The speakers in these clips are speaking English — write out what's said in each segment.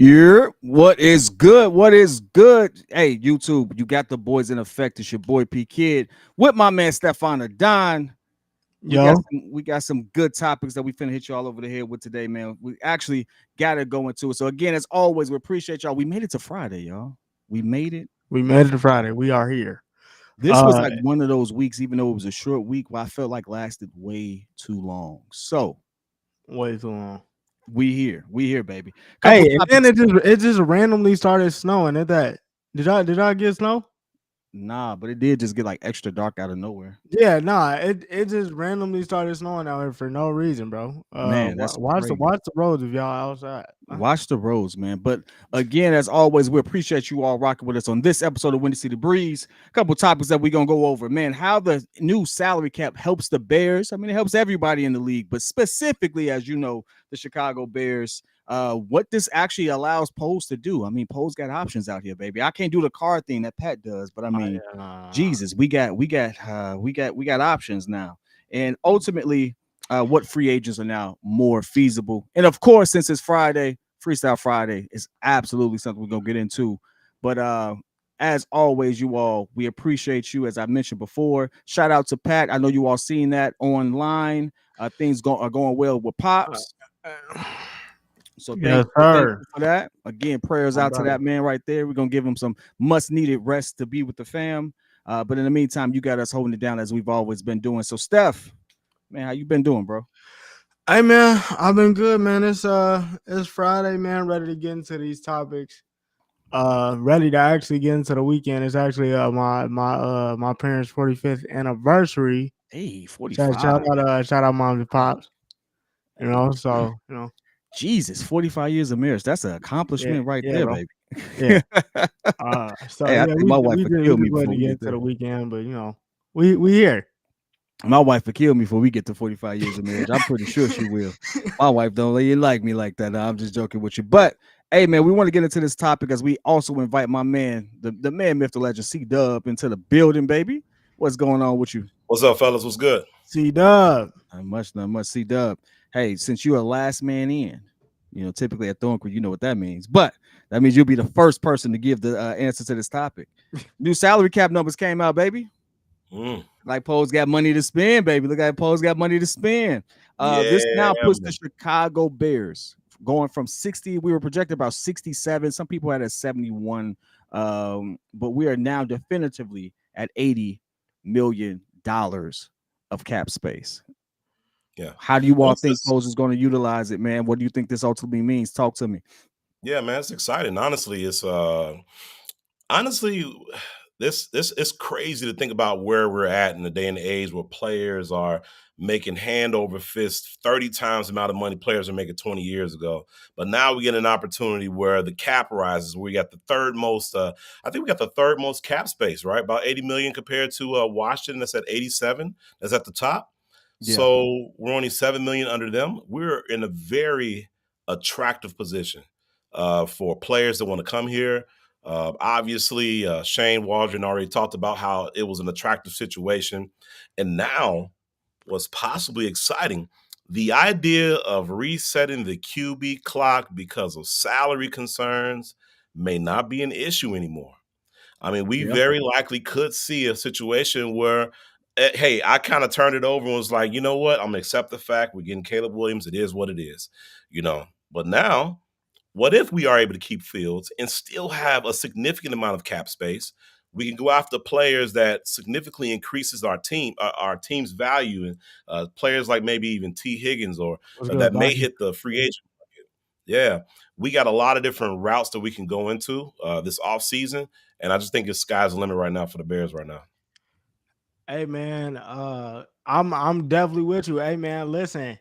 Yeah, what is good? What is good? Hey, YouTube, you got the boys in effect. It's your boy P Kid with my man Stefan Don. We got Yo, some good topics that we finna hit you all over the head with today, man. We actually gotta go into it. So again, as always, we appreciate y'all. We made it to Friday, y'all. We made it. we made it to Friday. We are here. This was Uh, like one of those weeks, even though it was a short week, where I felt like lasted way too long. So way too long. we here, baby. Couple Hey, and then topics. it just randomly started snowing. At that, did I get snow? Nah, but it did just get like extra dark out of nowhere. Yeah, nah. It just randomly started snowing out here for no reason, bro. Man, that's crazy. Watch the roads if y'all outside. Watch the roads, man. But again, as always, we appreciate you all rocking with us on this episode of Windy City Breeze. A couple topics that we're gonna go over, man. How the new salary cap helps the Bears. I mean, it helps everybody in the league, but specifically, as you know, the Chicago Bears. What this actually allows Pose to do. I mean, Pose got options out here, baby. I can't do the card thing that Pat does, but I mean, Jesus, we got options now, and ultimately what free agents are now more feasible. And of course, since it's Friday, Freestyle Friday is absolutely something we're gonna get into. But as always, you all, we appreciate you. As I mentioned before, shout out to Pat. I know you all seen that online. Things are going well with Pops. So Yes, thank sir. you for that. Again, prayers My out to brother. that man right there. We're gonna give him some much needed rest to be with the fam. But in the meantime, you got us holding it down as we've always been doing. So, Steph, man, how you been doing, bro? Hey man, I've been good, man. It's Friday, man. Ready to get into these topics. Ready to actually get into the weekend. It's actually my parents' 45th anniversary. Hey, Shout 45. out shout out moms and pops. Hey, So Jesus, 45 years of marriage. That's an yeah, accomplishment right yeah, there, bro. baby. Yeah. So Hey, I yeah, think my wife we would just kill me going before to we get get into the there. weekend, but we here. My wife would kill me before we get to 45 years of marriage. I'm pretty sure she will. My wife don't really like me like that. I'm just joking with you. But hey, man, we want to get into this topic as we also invite my man, the man, myth, the legend, C Dub, into the building, baby. What's going on with you? What's up, fellas? What's good? C Dub. Not much. C Dub. Hey, since you're a last man in, typically at Thorncreek, you know what that means. But that means you'll be the first person to give the answer to this topic. New salary cap numbers came out, baby. Mm. Like Poe's got money to spend, baby. Look at Poe's got money to spend. This Yeah, now puts the man. Chicago Bears going from 60. We were projected about 67. Some people had a 71. But we are now definitively at $80 million of cap space. Yeah. How do you all Once think this, Pose is going to utilize it, man? What do you think this ultimately means? Talk to me. yeah, man, it's exciting. Honestly, honestly, this it's crazy to think about where we're at in the day and age where players are making hand over fist 30 times the amount of money players are making 20 years ago. But now we get an opportunity where the cap rises. We got the third most. I think we got the third most cap space, right? About 80 million compared to Washington. That's at 87. That's at the top. Yeah. So we're only 7 million under them. We're in a very attractive position for players that want to come here. Obviously, Shane Waldron already talked about how it was an attractive situation. And now, what's possibly exciting, the idea of resetting the QB clock because of salary concerns may not be an issue anymore. I mean, we Yeah. very likely could see a situation where, hey, I kind of turned it over and was like, you know what? I'm going to accept the fact we're getting Caleb Williams. It is what it is, you know. But now, what if we are able to keep Fields and still have a significant amount of cap space? We can go after players that significantly increases our team's value, and players like maybe even T. Higgins or What's good, that may Bobby? hit the free agent market. Yeah, we got a lot of different routes that we can go into this offseason, and I just think the sky's the limit right now for the Bears right now. Hey man, I'm definitely with you. Hey man, listen.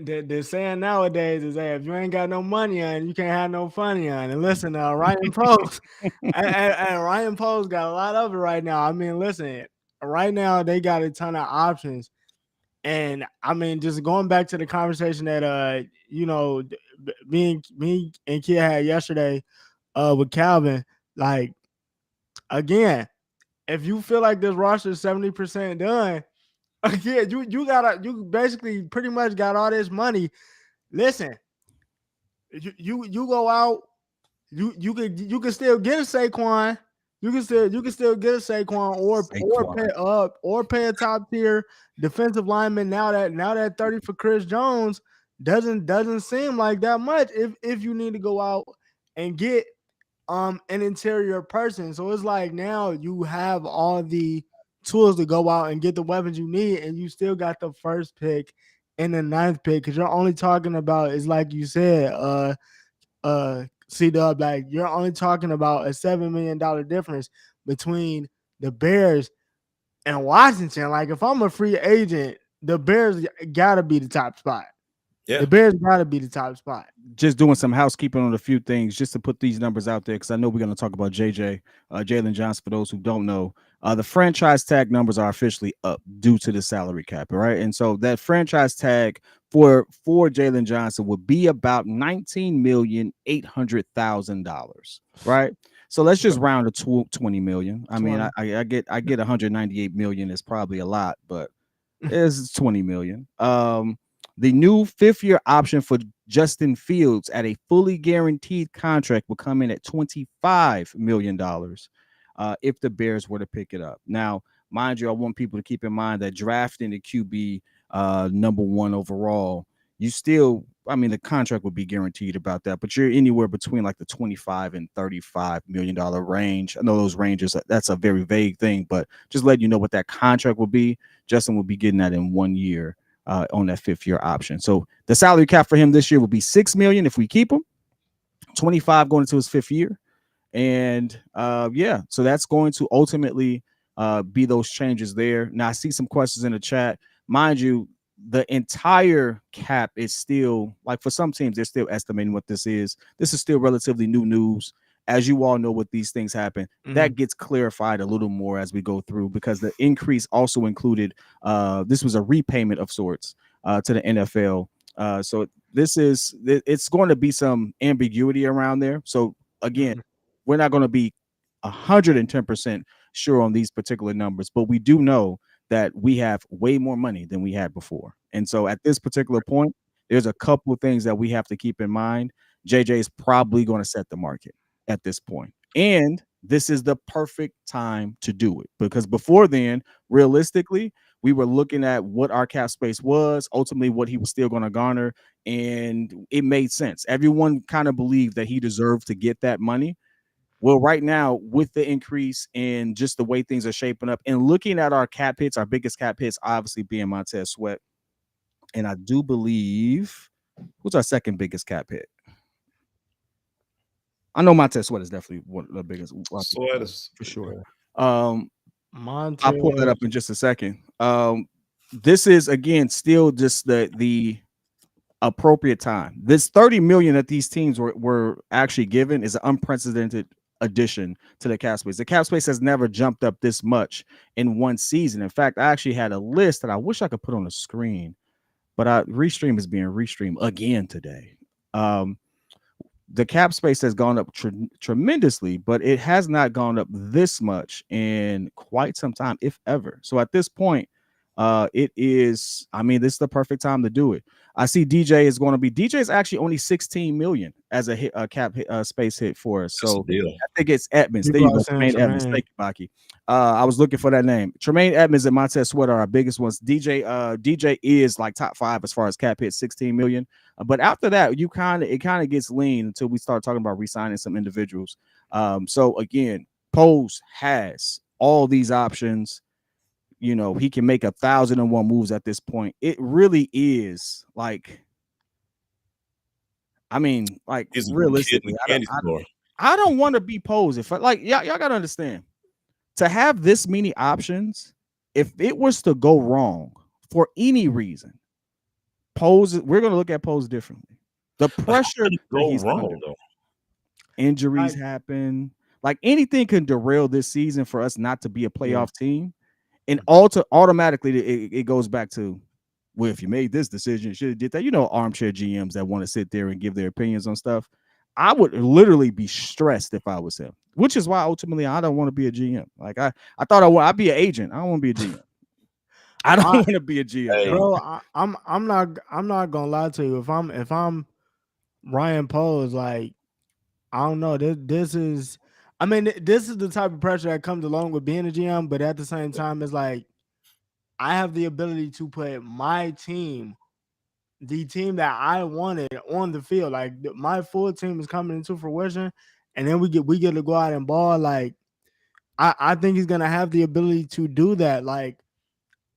The saying nowadays is, hey, if you ain't got no money on, you can't have no funny on. And listen, Ryan Post, and Ryan Post got a lot of it right now. I mean, listen, right now they got a ton of options, and I mean, just going back to the conversation that me and Kia had yesterday, with Calvin, like again, if you feel like this roster is 70% done, again, you basically pretty much got all this money. Listen, You go out. You can still get a Saquon. You can still get a Saquon or pay a top tier defensive lineman. Now that 30 for Chris Jones doesn't seem like that much if you need to go out and get an interior person. So it's like now you have all the tools to go out and get the weapons you need, and you still got the first pick and the ninth pick, because you're only talking about, is like you said, C-Dub, like you're only talking about a $7 million difference between the Bears and Washington. Like if I'm a free agent, the Bears gotta be the top spot. Yeah. The Bears gotta be the top spot. Just doing some housekeeping on a few things just to put these numbers out there, because I know we're going to talk about Jalen Johnson. For those who don't know, the franchise tag numbers are officially up due to the salary cap, right? And so that franchise tag for Jalen Johnson would be about $19,800,000, right? So let's just round to 20 million. I mean, I get 198 million is probably a lot, but it's 20 million. The new 5th-year option for Justin Fields at a fully guaranteed contract will come in at $25 million if the Bears were to pick it up. Now, mind you, I want people to keep in mind that drafting the QB number 1 overall, the contract would be guaranteed about that, but you're anywhere between like the $25 and $35 million range. I know those ranges, that's a very vague thing, but just let you know what that contract will be. Justin will be getting that in 1 year. On that 5th-year option. So the salary cap for him this year will be $6 million if we keep him, 25 going into his 5th year. And so that's going to ultimately be those changes there. Now I see some questions in the chat. Mind you, the entire cap is still, like, for some teams, they're still estimating what this is. This is still relatively new news. As you all know, what these things happen, that gets clarified a little more as we go through, because the increase also included this was a repayment of sorts to the NFL. So it's going to be some ambiguity around there. So again, we're not going to be 110% sure on these particular numbers, but we do know that we have way more money than we had before. And so at this particular point, there's a couple of things that we have to keep in mind. JJ is probably going to set the market at this point. And this is the perfect time to do it, because before then, realistically, we were looking at what our cap space was, ultimately what he was still going to garner, and it made sense. Everyone kind of believed that he deserved to get that money. Well, right now, with the increase in just the way things are shaping up and looking at our cap hits, our biggest cap hits obviously being Montez Sweat. And I do believe, who's our second biggest cap hit? I know Montez Sweat is definitely one of the biggest. Sweat is for sure. Montez, I'll pull that up in just a second. This is, again, still just the appropriate time. This 30 million that these teams were actually given is an unprecedented addition to the cap space. The cap space has never jumped up this much in one season. In fact, I actually had a list that I wish I could put on the screen, but Restream is being restreamed again today. The cap space has gone up tremendously, but it has not gone up this much in quite some time, if ever. So at this point, this is the perfect time to do it. I see DJ is actually only 16 million as a cap space hit for us. So I think it's Edmonds. There you go, Tremaine Edmonds. Thank you, Baki. I was looking for that name. Tremaine Edmonds and Montez Sweat are our biggest ones. DJ is like top 5 as far as cap hit, 16 million. But after that, it kind of gets lean until we start talking about re-signing some individuals. So again, Pose has all these options. You know, he can make 1,001 moves at this point. It really is like, realistically, I don't want to be Pose. If y'all gotta understand, to have this many options, if it was to go wrong for any reason, Pose, we're gonna look at Pose differently. The pressure go wrong though. Injuries happen. Like anything can derail this season for us not to be a playoff team. And automatically it goes back to, well, if you made this decision, you should have did that. You know, armchair GMs that want to sit there and give their opinions on stuff. I would literally be stressed if I was him, which is why ultimately I don't want to be a GM. Like I thought I'd be an agent. I don't want to be a GM. I don't want to be a GM, bro. I'm not gonna lie to you. If I'm Ryan Poe is like, I don't know. This is, I mean, this is the type of pressure that comes along with being a GM, but at the same time, it's like I have the ability to put my team, the team that I wanted, on the field. Like my full team is coming into fruition, and then we get to go out and ball. Like I think he's gonna have the ability to do that. Like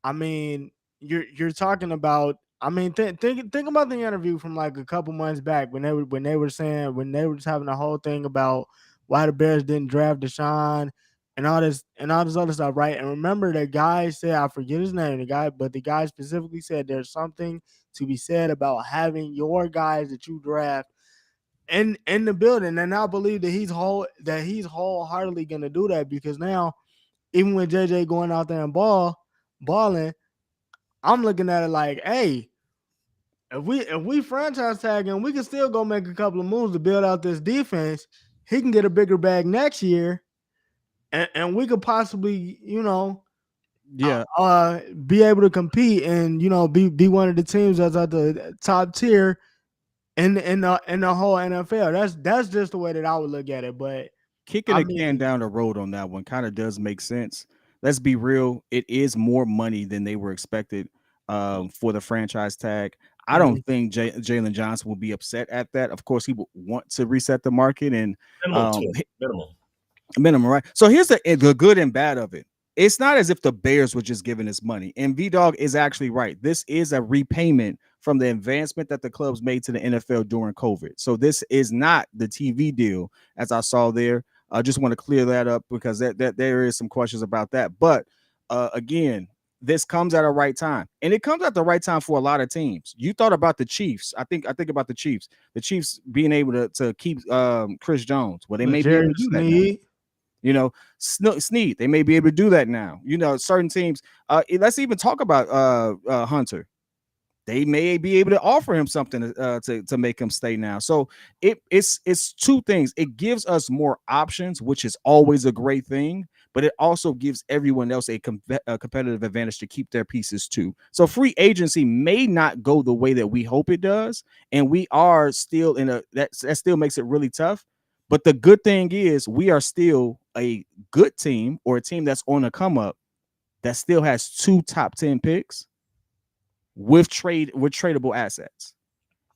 I mean, you're talking about. I mean, think about the interview from like a couple months back when they were just having a whole thing about why the Bears didn't draft Deshaun and all this other stuff, right? And remember, the guy said, I forget his name, the guy specifically said there's something to be said about having your guys that you draft in the building, and I believe that he's wholeheartedly gonna do that because now even with JJ going out there and balling, I'm looking at it like, hey, if we franchise tag him, we can still go make a couple of moves to build out this defense. He can get a bigger bag next year, and we could possibly, Yeah. be able to compete and be one of the teams that's at the top tier in the whole NFL. That's just the way that I would look at it. But Kicking I a can mean, down the road on that one kind of does make sense. Let's be real. It is more money than they were expected for the franchise tag. I don't mhm, think Jalen Johnson will be upset at that. Of course, he will want to reset the market and Minimum um, 20, minimum. minimum, right? So here's the good and bad of it. It's not as if the Bears were just giving us money. And V Dog is actually right. This is a repayment from the advancement that the clubs made to the NFL during COVID. So this is not the TV deal, as I saw there. I just want to clear that up because that there is some questions about that. But again, this comes at a right time, and it comes at the right time for a lot of teams. You thought about the Chiefs. I think about the Chiefs. The Chiefs being able to keep Chris Jones. Well, they may be able to Legarius do that now. Sneed. You know, Snead, they may be able to do that now. You know, certain teams. Let's even talk about Hunter. They may be able to offer him something to make him stay now. So it's two things. It gives us more options, which is always a great thing, but it also gives everyone else a competitive advantage to keep their pieces too. So free agency may not go the way that we hope it does, and we are still in that still makes it really tough. But the good thing is we are still a good team or a team that's on a come up that still has 2 top 10 picks with tradable assets.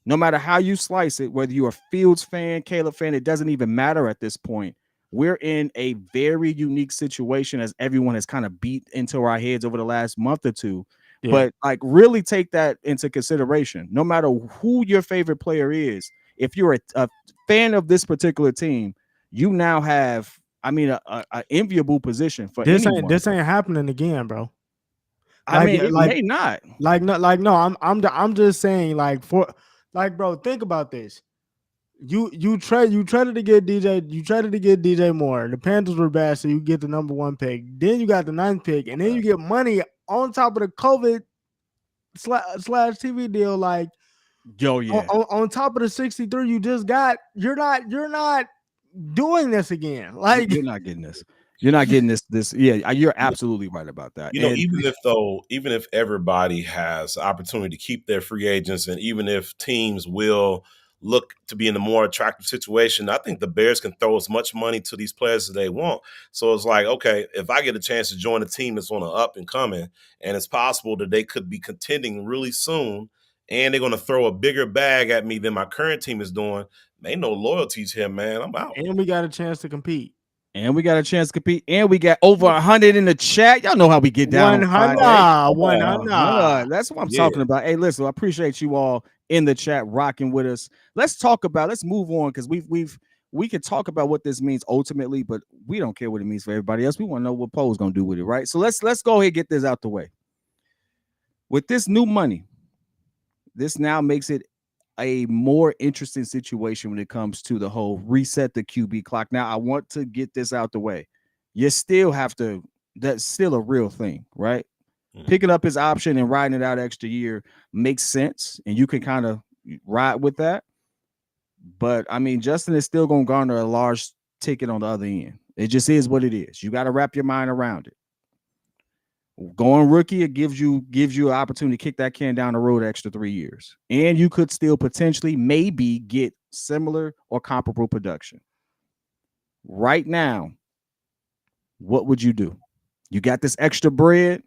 No matter how you slice it, whether you're a Fields fan, Caleb fan, it doesn't even matter at this point. We're in a very unique situation as everyone has kind of beat into our heads over the last month or two. Yeah. But like really take that into consideration. No matter who your favorite player is, if you're a fan of this particular team, you now have, I mean, a enviable position for This ain't anyone. this ain't happening again, bro. I Like mean, it like may not. no, I'm just saying, bro, think about this. You traded to get DJ Moore. The Panthers were bad, so you get the number 1 pick. Then you got the 9th pick, and then you get money on top of the COVID slash TV deal. Like Yo, yeah. on top of the 63 you just got. You're not doing this again. Like You're not getting this. You're not getting this. Yeah, you're absolutely right about that. You know, And even if everybody has the opportunity to keep their free agents, and even if teams will look to be in a more attractive situation, I think the Bears can throw as much money to these players as they want. So it's like, okay, if I get a chance to join a team that's on an up and coming, and it's possible that they could be contending really soon, and they're going to throw a bigger bag at me than my current team is doing, ain't no loyalties here, man. I'm out. and we got a chance to compete. we got a chance to compete, and we got over 100 in the chat. Y'all know how we get down on Friday. 100. That's what I'm Yeah. talking about. Hey, listen, I appreciate you all in the chat rocking with us. Let's move on because we can talk about what this means ultimately, but we don't care what it means for everybody else. We want to know what Poe's gonna do with it, right? So let's go ahead and get this out the way. With this new money, this now makes it a more interesting situation when it comes to the whole reset the QB clock. Now, I want to get this out the way. You still have to, that's still a real thing, right? Mhm. Picking up his option and riding it out extra year makes sense, and you can kind of ride with that. But I mean, Justin is still going to garner a large ticket on the other end. It just is what it is. You got to wrap your mind around it. Going rookie, it gives you an opportunity to kick that can down the road extra 3 years, and you could still potentially maybe get similar or comparable production. Right now, what would you do? You got this extra bread.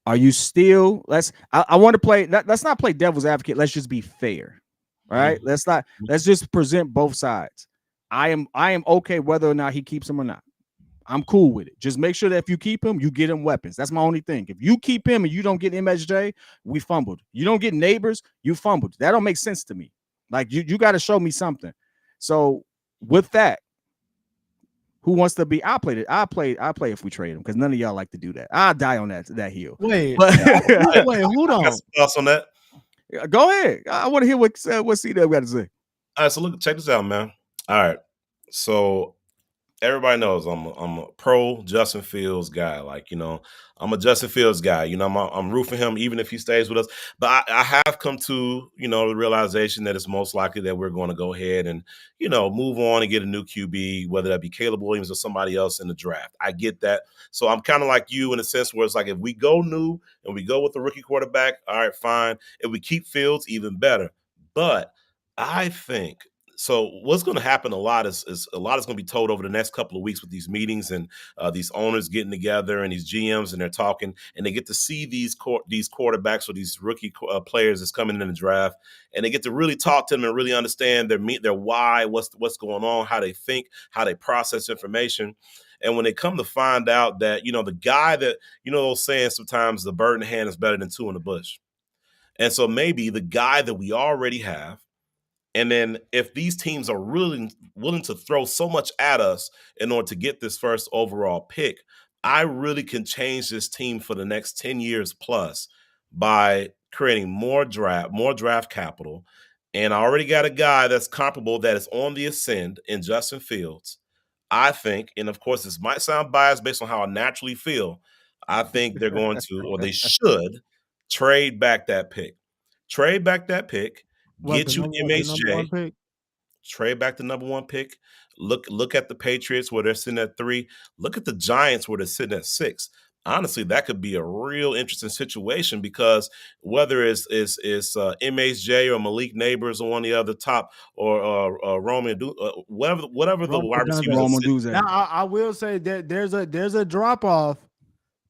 Are you still? I want to play. Let's not play devil's advocate. Let's just be fair, right? Mhm. Let's not. Let's just present both sides. I am okay whether or not he keeps him or not. I'm cool with it. Just make sure that if you keep him, you get him weapons. That's my only thing. If you keep him and you don't get MSJ, we fumbled. You don't get neighbors, you fumbled. That don't make sense to me. Like you got to show me something. So with that, who wants to be? I play if we trade him because none of y'all like to do that. I'll die on that hill. Wait, But wait, hold I got on. some thoughts on that. go ahead. I want to hear what CW got to say. All right, so look, check this out, man. All right, so everybody knows I'm a pro Justin Fields guy. Like, I'm a Justin Fields guy. I'm rooting for him even if he stays with us. But I have come to the realization that it's most likely that we're going to go ahead and move on and get a new QB, whether that be Caleb Williams or somebody else in the draft. I get that. So I'm kind of like you in a sense where it's like if we go new and we go with a rookie quarterback, all right, fine. If we keep Fields, even better. But I think so what's going to happen a lot is a lot is going to be told over the next couple of weeks with these meetings and these owners getting together and these GMs and they're talking and they get to see these quarterbacks or these rookie players that's coming in the draft and they get to really talk to them and really understand their why, what's going on, how they think, how they process information. And when they come to find out that, the guy that, those saying sometimes the bird in the hand is better than two in the bush. And so maybe the guy that we already have, and then if these teams are really willing to throw so much at us in order to get this first overall pick, I really can change this team for the next 10 years plus by creating more draft capital. And I already got a guy that's comparable that is on the ascend in Justin Fields. I think, and of course, this might sound biased based on how I naturally feel. I think they're going to, or they should, trade back that pick. Trade back that pick. What Get you the number one MHJ, pick? trade back the number one pick. Look at the Patriots where they're sitting at 3. Look at the Giants where they're sitting at 6. Honestly, that could be a real interesting situation because whether it's MHJ or Malik Neighbors or one of the other top or Roman, whatever the wide receivers are Roman sitting. Now I will say that there's a drop off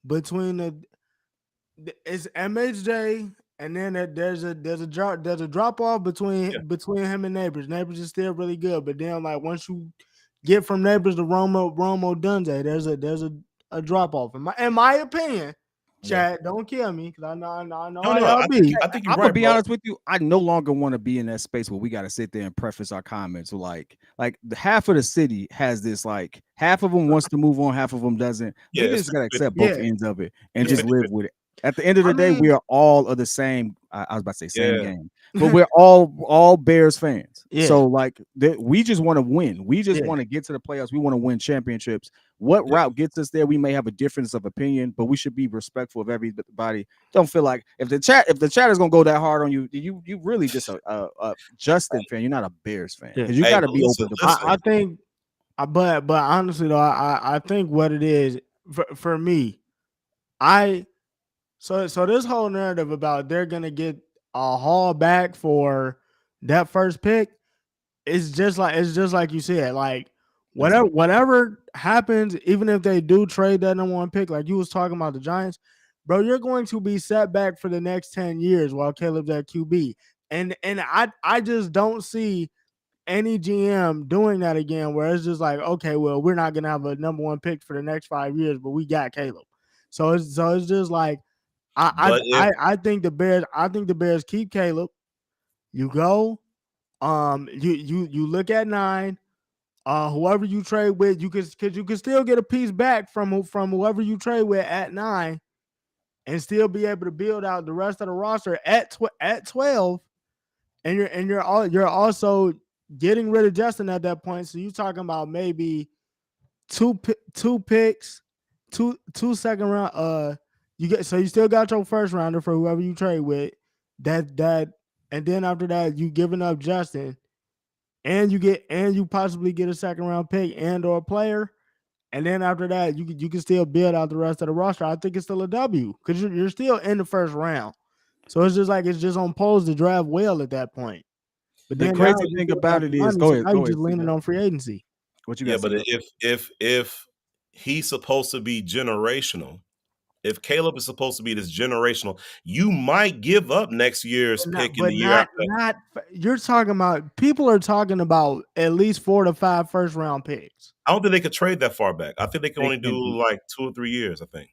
between it's MHJ and then there's a drop off between him and Neighbors. Neighbors is still really good, but then like once you get from Neighbors to Romo Dunze, there's a drop off in my opinion. Chad, don't kill me because I know No, how y'all be. I think you're I'm right, gonna be bro. honest with you. I no longer want to be in that space where we got to sit there and preface our comments. Like the half of the city has this. Like half of them wants to move on, half of them doesn't. Yeah, We it's just gotta 50-50. accept both Yeah. ends of it and It's just live 50-50. with it. At the end of the I day, mean- we are all of the same. I was about to say same Yeah. game, but we're all Bears fans. Yeah. So like we just want to win. We just Yeah. want to get to the playoffs. We want to win championships. What route gets us there? We may have a difference of opinion, but we should be respectful of everybody. Don't feel like if the chat is gonna go that hard on you, you really just a Justin fan. You're not a Bears fan because you Hey, got to but be listen, open to. I think, but honestly though, I think what it is for me, so this whole narrative about they're gonna get a haul back for that first pick it's just like you said, like whatever happens, even if they do trade that number one pick, like you was talking about the Giants, bro, you're going to be set back for the next 10 years while Caleb's at QB. And I just don't see any GM doing that again, where it's just like, okay, well, we're not gonna have a number one pick for the next 5 years, but we got Caleb. So it's just like I think the Bears keep Caleb. You go, you look at 9. Whoever you trade with, you can still get a piece back from whoever you trade with at 9, and still be able to build out the rest of the roster at 12. And you're also getting rid of Justin at that point. So you're talking about maybe two picks, two second round. You still got your first rounder for whoever you trade with. And then after that, you giving up Justin, and you possibly get a second round pick and or a player. And then after that, you can still build out the rest of the roster. I think it's still a W because you're still in the first round. So it's just on pause to draft well at that point. But The then now crazy you thing still got about the it is, money, go so ahead, now you go ahead. just leaning on free agency. What you Yeah, got? but if he's supposed to be generational, if Caleb is supposed to be this generational, you might give up next year's pick in the But year after. not. You're talking about people are talking about at least 4 to 5 first round picks. I don't think they could trade that far back. I think they can They only do can. like 2 or 3 years. I think.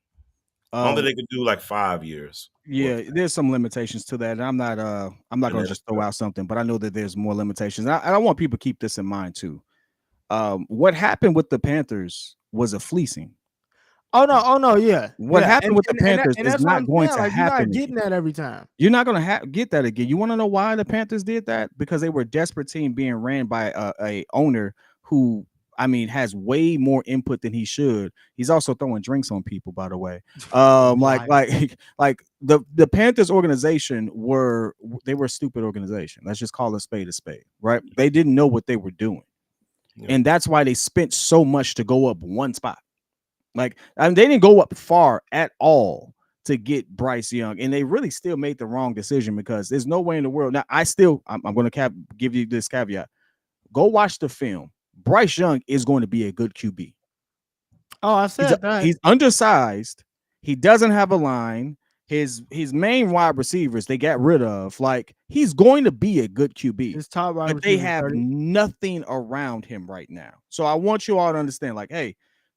I don't think they could do like 5 years. Yeah, there's some limitations to that. And I'm not And gonna then, just throw out something, but I know that there's more limitations. And I want people to keep this in mind too. What happened with the Panthers was a fleecing. Oh no, yeah, What happened with the Panthers and is that's what not I'm going saying. to Like you're happen not getting again. that every time. You're not going to get that again. You want to know why the Panthers did that? Because they were a desperate team being ran by a owner who, I mean, has way more input than he should. He's also throwing drinks on people, by the way. Like the Panthers organization were a stupid organization. Let's just call a spade, right? They didn't know what they were doing, and that's why they spent so much to go up one spot. Like, I mean, they didn't go up far at all to get Bryce Young, and they really still made the wrong decision because there's no way in the world. Now, I'm going to give you this caveat. Go watch the film. Bryce Young is going to be a good QB. Oh, I said that. He's undersized. He doesn't have a line. His main wide receivers they got rid of. Like, he's going to be a good QB. His top wide but they receiver, have 30. nothing around him right now. So I want you all to understand, like, hey,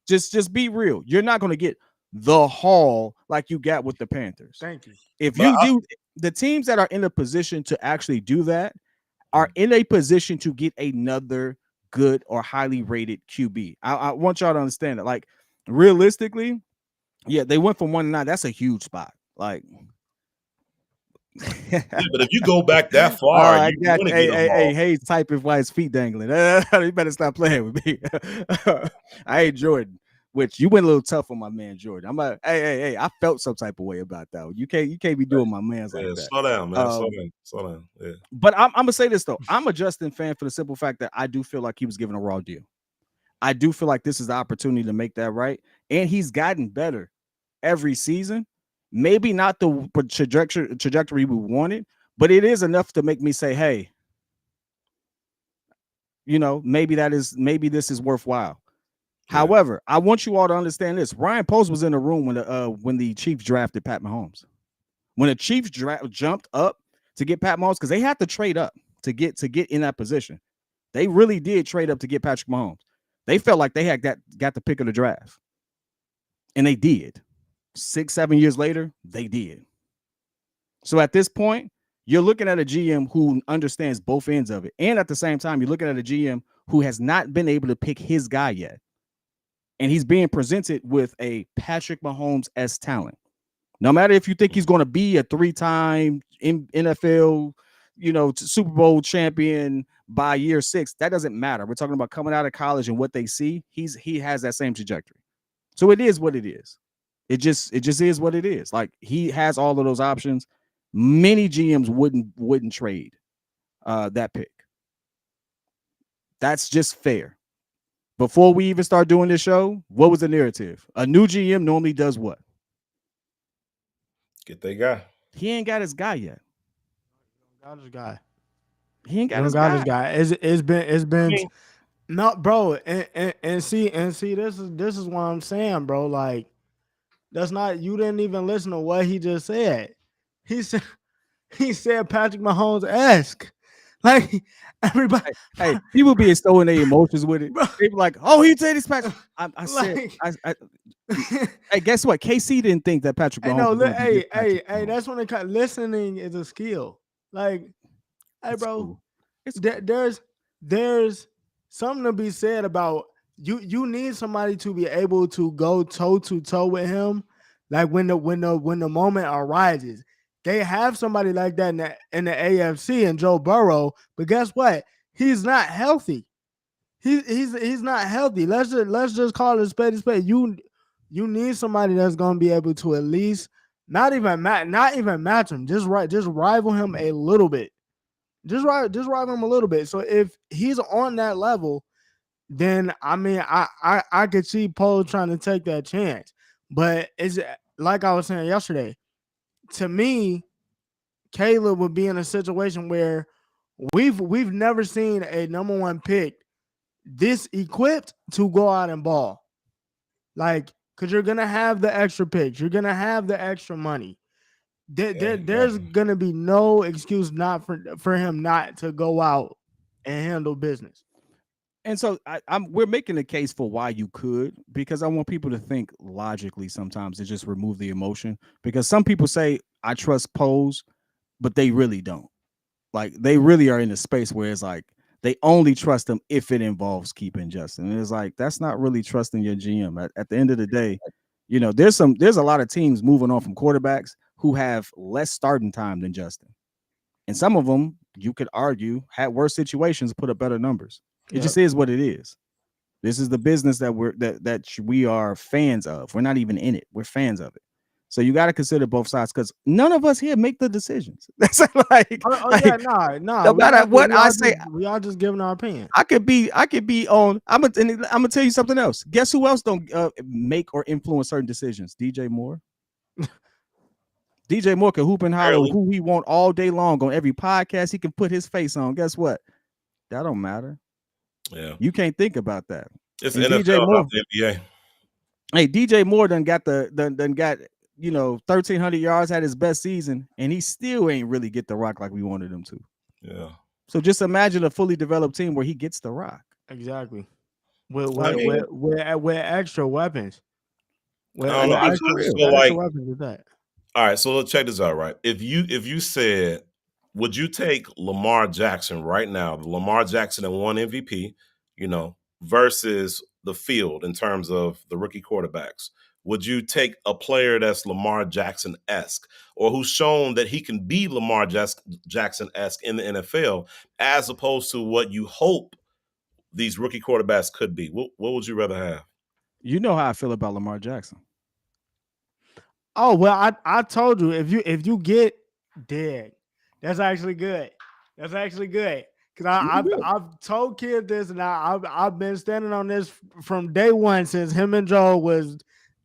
just be real. You're not going to get the haul like you got with the Panthers. Thank you. If you do, the teams that are in a position to actually do that are in a position to get another good or highly rated QB. I want y'all to understand that. Like, realistically, yeah, they went from 1-9. That's a huge spot. Like, yeah, but if you go back that far, I you got want to get a ball. hey, typing while his feet dangling. You better stop playing with me. I ain't Jordan, which you went a little tough on my man Jordan. I'm like, hey, I felt some type of way about that. You can't be doing my man's like that. Slow down, man. Slow down. Yeah. But I'm gonna say this though. I'm a Justin fan for the simple fact that I do feel like he was given a raw deal. I do feel like this is the opportunity to make that right, and he's gotten better every season. Maybe not the trajectory we wanted, but it is enough to make me say, hey, you know, maybe this is worthwhile. Yeah. However, I want you all to understand this. Ryan Post was in the room when the Chiefs drafted Pat Mahomes. When the Chiefs jumped up to get Pat Mahomes, because they had to trade up to get in that position. They really did trade up to get Patrick Mahomes. They felt like they had got the pick of the draft. And they did. 6-7 years later, they did. So at this point, you're looking at a GM who understands both ends of it. And at the same time, you're looking at a GM who has not been able to pick his guy yet. And he's being presented with a Patrick Mahomes-esque talent. No matter if you think he's going to be a 3-time NFL, Super Bowl champion by year 6, that doesn't matter. We're talking about coming out of college and what they see. He has that same trajectory. So it is what it is. It just is what it is. Like, he has all of those options. Many GMs wouldn't trade that pick. That's just fair. Before we even start doing this show, what was the narrative? A new GM normally does what? Get their guy. He ain't got his guy yet. Got his guy. He ain't got his guy. It's been no, bro. And see, this is what I'm saying, bro. Like, that's not, you didn't even listen to what he just said. He said Patrick Mahomes-esque. Like, everybody, hey, people be throwing their emotions with it. They be like, "Oh, he said he's Patrick." I said, hey, guess what? KC didn't think that Patrick Mahomes. Hey, that's when listening is a skill. Like, hey, bro, cool. There's something to be said about you need somebody to be able to go toe to toe with him, like when the moment arises. They have somebody like that in the AFC and Joe Burrow, but guess what? He's not healthy. He's not healthy. Let's just call it a spade a spade. You need somebody that's gonna be able to at least not even match him, just rival him a little bit. Just rival him a little bit. So if he's on that level, then I mean I could see Poe trying to take that chance. But it's like I was saying yesterday. To me, Caleb would be in a situation where We've never seen a number one pick this equipped to go out and ball. Like, because you're gonna have the extra picks, you're gonna have the extra money. There's gonna be no excuse not for him not to go out and handle business. And so we're making a case for why you could, because I want people to think logically sometimes to just remove the emotion. Because some people say I trust Pose, but they really don't. Like they really are in a space where it's like they only trust him if it involves keeping Justin. And it's like that's not really trusting your GM. At the end of the day, there's a lot of teams moving on from quarterbacks who have less starting time than Justin. And some of them, you could argue, had worse situations, put up better numbers. It just is what it is. This is the business that we are fans of. We're not even in it. We're fans of it. So you got to consider both sides because none of us here make the decisions. That's like, no matter what I say, we all just giving our opinion. I could be on. I'm gonna tell you something else. Guess who else don't make or influence certain decisions? DJ Moore. DJ Moore can hoop and holler who he want all day long on every podcast he can put his face on. Guess what? That don't matter. Yeah, you can't think about that. It's NFL, DJ Moore, not the NBA. Hey, DJ Moore done got 1,300 yards, had his best season, and he still ain't really get the rock like we wanted him to. Yeah. So just imagine a fully developed team where he gets the rock. Exactly. With extra weapons. Extra weapons with that. All right, so let's check this out, right? If you said, would you take Lamar Jackson right now, the Lamar Jackson that won MVP, versus the field in terms of the rookie quarterbacks? Would you take a player that's Lamar Jackson-esque or who's shown that he can be Lamar Jackson-esque in the NFL as opposed to what you hope these rookie quarterbacks could be? What would you rather have? You know how I feel about Lamar Jackson. Oh, well, I told you if you get dead, that's actually good. That's actually good. Because I've told kids this, and I've been standing on this from day one since him and Joe was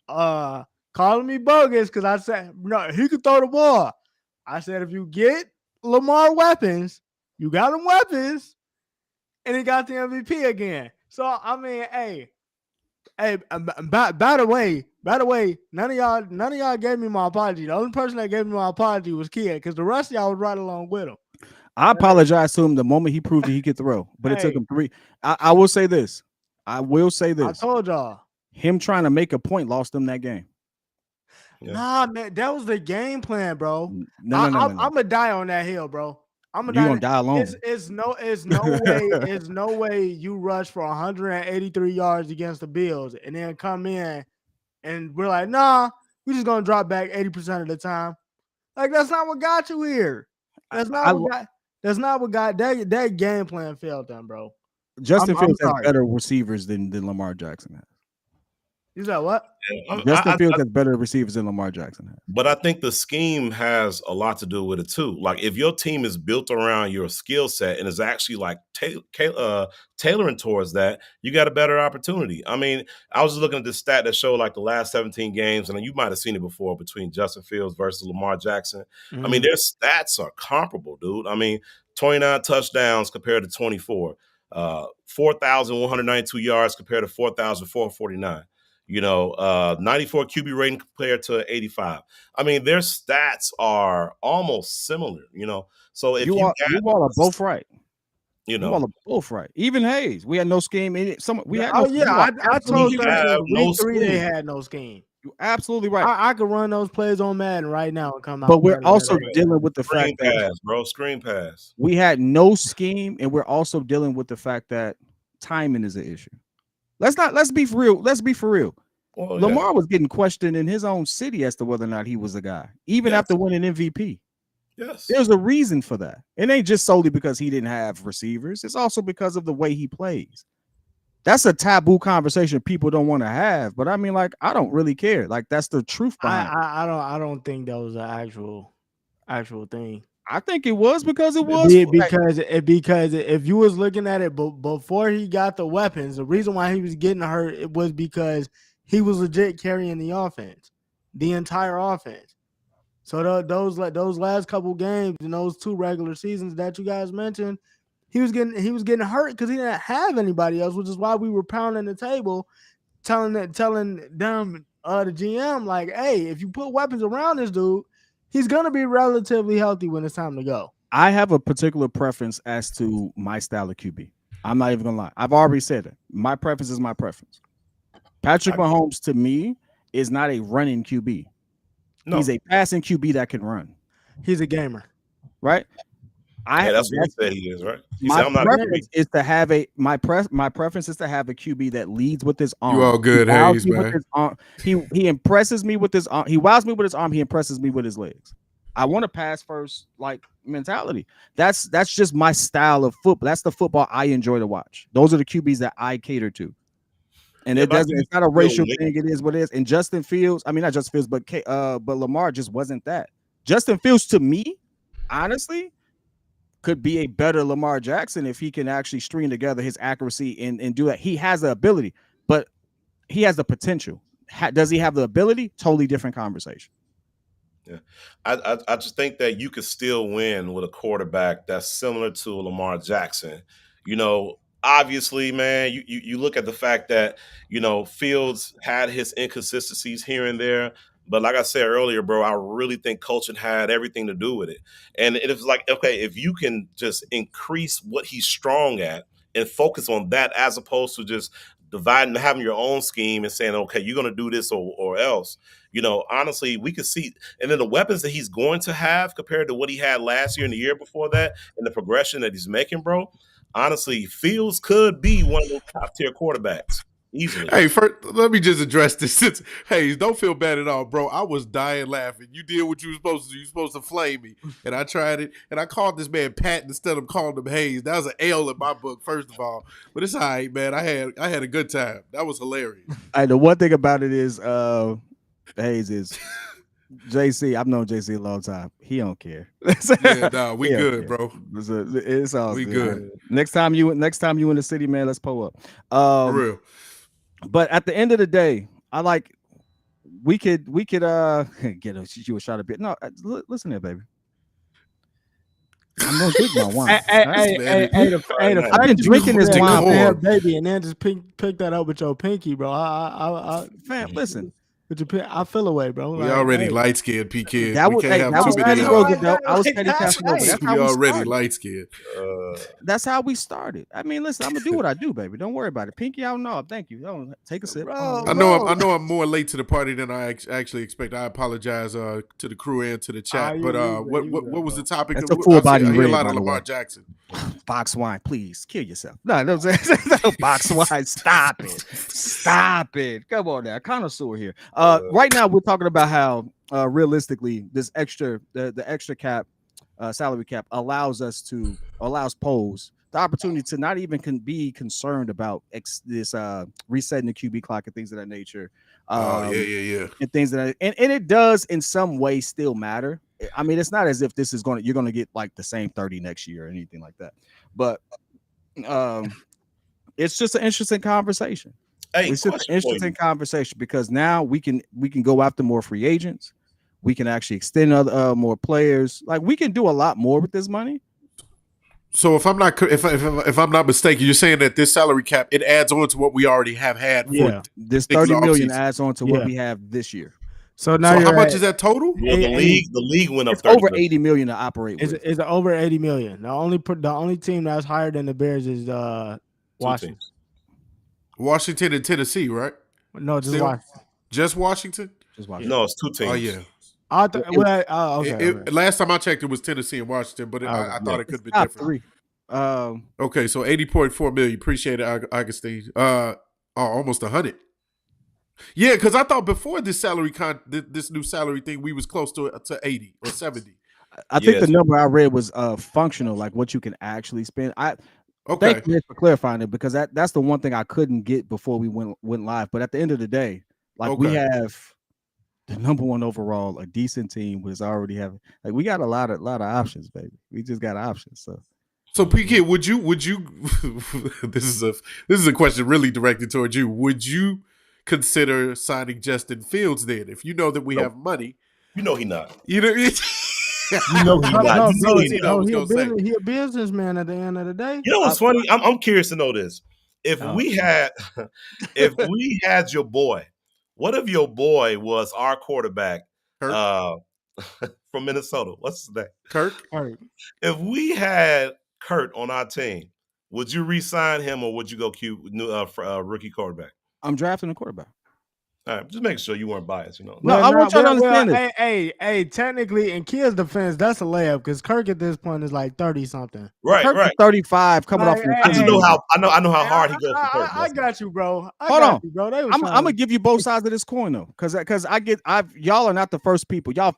calling me bogus because I said, no, he could throw the ball. I said, if you get Lamar weapons, you got him weapons, and he got the MVP again. So, I mean, hey, by the way, none of y'all gave me my apology. The only person that gave me my apology was Kid, because the rest of y'all was right along with him. I apologize to him the moment he proved that he could throw, but it took him 3. I will say this. I told y'all. Him trying to make a point lost him that game. Yeah. Nah, man, that was the game plan, bro. No. I'm gonna die on that hill, bro. I'm gonna die alone. It's no way you rush for 183 yards against the Bills and then come in and we're like, nah, we're just gonna drop back 80% of the time. Like that's not what got you here. That's not what got that game plan failed them, bro. Justin Fields has better receivers than Lamar Jackson has. You said what? Justin Fields has better receivers than Lamar Jackson has. But I think the scheme has a lot to do with it too. Like if your team is built around your skill set and is actually like tailoring towards that, you got a better opportunity. I mean, I was just looking at this stat that showed like the last 17 games, and you might have seen it before between Justin Fields versus Lamar Jackson. Mm-hmm. I mean, their stats are comparable, dude. I mean, 29 touchdowns compared to 24, 4,192 yards compared to 4,449. 94 QB rating compared to 85. I mean, their stats are almost similar, So if you all are both right. You all are both right. Even Hayes, we had no scheme in it. I told you week 3 they had no scheme. You're absolutely right. I could run those plays on Madden right now and come out. But we're also dealing with the fact that screen pass. We had no scheme, and we're also dealing with the fact that timing is an issue. Let's be for real. Let's be for real. Well, Lamar was getting questioned in his own city as to whether or not he was a guy, even after winning MVP. Yes. There's a reason for that. It ain't just solely because he didn't have receivers. It's also because of the way he plays. That's a taboo conversation people don't want to have. But I mean, like, I don't really care. Like, that's the truth behind it. I don't think that was an actual thing. I think it was because it was because if you was looking at it before he got the weapons, the reason why he was getting hurt it was because he was legit carrying the offense, the entire offense. So those last couple games and those 2 regular seasons that you guys mentioned, he was getting hurt because he didn't have anybody else, which is why we were pounding the table, telling them the GM like, hey, if you put weapons around this dude, he's gonna be relatively healthy when it's time to go. I have a particular preference as to my style of QB. I'm not even gonna lie. I've already said it. My preference is my preference. Patrick Mahomes to me is not a running QB. No. He's a passing QB that can run. He's a gamer, right? That's what he said he is, right? My preference is to have my preference is to have a QB that leads with his arm. You all good, Hayes, man. He impresses me with his arm. He wows me with his arm. He impresses me with his legs. I want to pass first, like mentality. That's just my style of football. That's the football I enjoy to watch. Those are the QBs that I cater to. And it's not a racial thing. It is what it is. And Justin Fields, I mean, not Justin Fields, but Lamar just wasn't that. Justin Fields, to me, honestly, could be a better Lamar Jackson if he can actually string together his accuracy and do that. He has the ability, but he has the potential. Does he have the ability? Totally different conversation. Yeah, I just think that you could still win with a quarterback that's similar to Lamar Jackson. You know, obviously, man, you look at the fact that, you know, Fields had his inconsistencies here and there. But like I said earlier, bro, I really think coaching had everything to do with it. And it was like, okay, if you can just increase what he's strong at and focus on that as opposed to just dividing, having your own scheme and saying, okay, you're going to do this or else. You know, honestly, we could see, and then the weapons that he's going to have compared to what he had last year and the year before that, and the progression that he's making, bro. Honestly, Fields could be one of those top tier quarterbacks easily. Hey, first, let me just address this. Hey, don't feel bad at all, bro. I was dying laughing. You did what you were supposed to do. You were supposed to flame me, and I tried it, and I called this man Pat instead of calling him Hayes. That was an L in my book, first of all. But it's all right, man. I had a good time. That was hilarious. The one thing about it is, Hayes is JC. I've known JC a long time. He don't care. Yeah, no, we good, bro. It's all we good. Next time you in the city, man, let's pull up. For real. But at the end of the day, we could get you a shot a bit. No, listen here, baby. I'm gonna drink my wine. I've been drinking this wine, man, baby, and then just pick that up with your pinky, bro. Fam, listen. I feel away, bro. We already light skinned, P kid. That was Petty Casanova. I was Petty Casanova. We already light skinned. That's how we started. I mean, listen, I'm gonna do what I do, baby. Don't worry about it. Pinky out, no, thank you. Don't take a sip. I know I'm more late to the party than I actually expect. I apologize to the crew and to the chat. But what was the topic? That's a full body rig. A lot of Lamar Jackson. Box wine, please kill yourself. No, box wine. Stop it. Come on now, connoisseur here. Right now we're talking about how realistically this the extra cap, salary cap allows Pose the opportunity to not even be concerned about this resetting the QB clock and things of that nature. Yeah. And things that and it does in some way still matter. I mean, it's not as if you're gonna get like the same 30 next year or anything like that. But it's just an interesting conversation. It's just an interesting conversation because now we can go after more free agents. We can actually extend other more players. Like we can do a lot more with this money. So if I'm not mistaken, you're saying that this salary cap it adds on to what we already have had. Yeah, this 30 million adds on to what we have this year. So now how much is that total? Well, the league went up. It's over 80 million to operate with. It's over 80 million. The only team that's higher than the Bears is Washington. Washington and Tennessee, right? No, just Washington. Just Washington? Just Washington. No, it's 2 teams. Oh yeah. Okay. Last time I checked, it was Tennessee and Washington, but I thought it could be different. 3. Okay, so 80.4 million. Appreciate it, Augustine. Almost 100. Yeah, because I thought before this this new salary thing, we was close to 80 or 70. I think the number I read was functional, like what you can actually spend. Thank you for clarifying it because that's the one thing I couldn't get before we went live. But at the end of the day, we have the number 1 overall, a decent team was already having we got a lot of options, baby. We just got options. So PK, would you this is a question really directed towards you. Would you consider signing Justin Fields then if you know that we have money You know he not. You know, You know he not. You know he you not. know, I was gonna say. He a businessman at the end of the day. You know what's funny? I'm curious to know this. If Oh. we had, if we had your boy, what if your boy was our quarterback Kirk? from Minnesota? What's his name? Kirk? All right. If we had Kurt on our team, would you re-sign him or would you go rookie quarterback? I'm drafting a quarterback. All right, just make sure you weren't biased. You know. No, I want y'all to understand this. Hey, technically, in Kia's defense, that's a layup because Kirk at this point is like 30 something. Right, Kirk right. is 35 coming off. I just know how hard he goes for Kurt. I got you, bro. Hold on. You, bro. I'm gonna give you both sides of this coin though, because y'all are not the first people. Y'all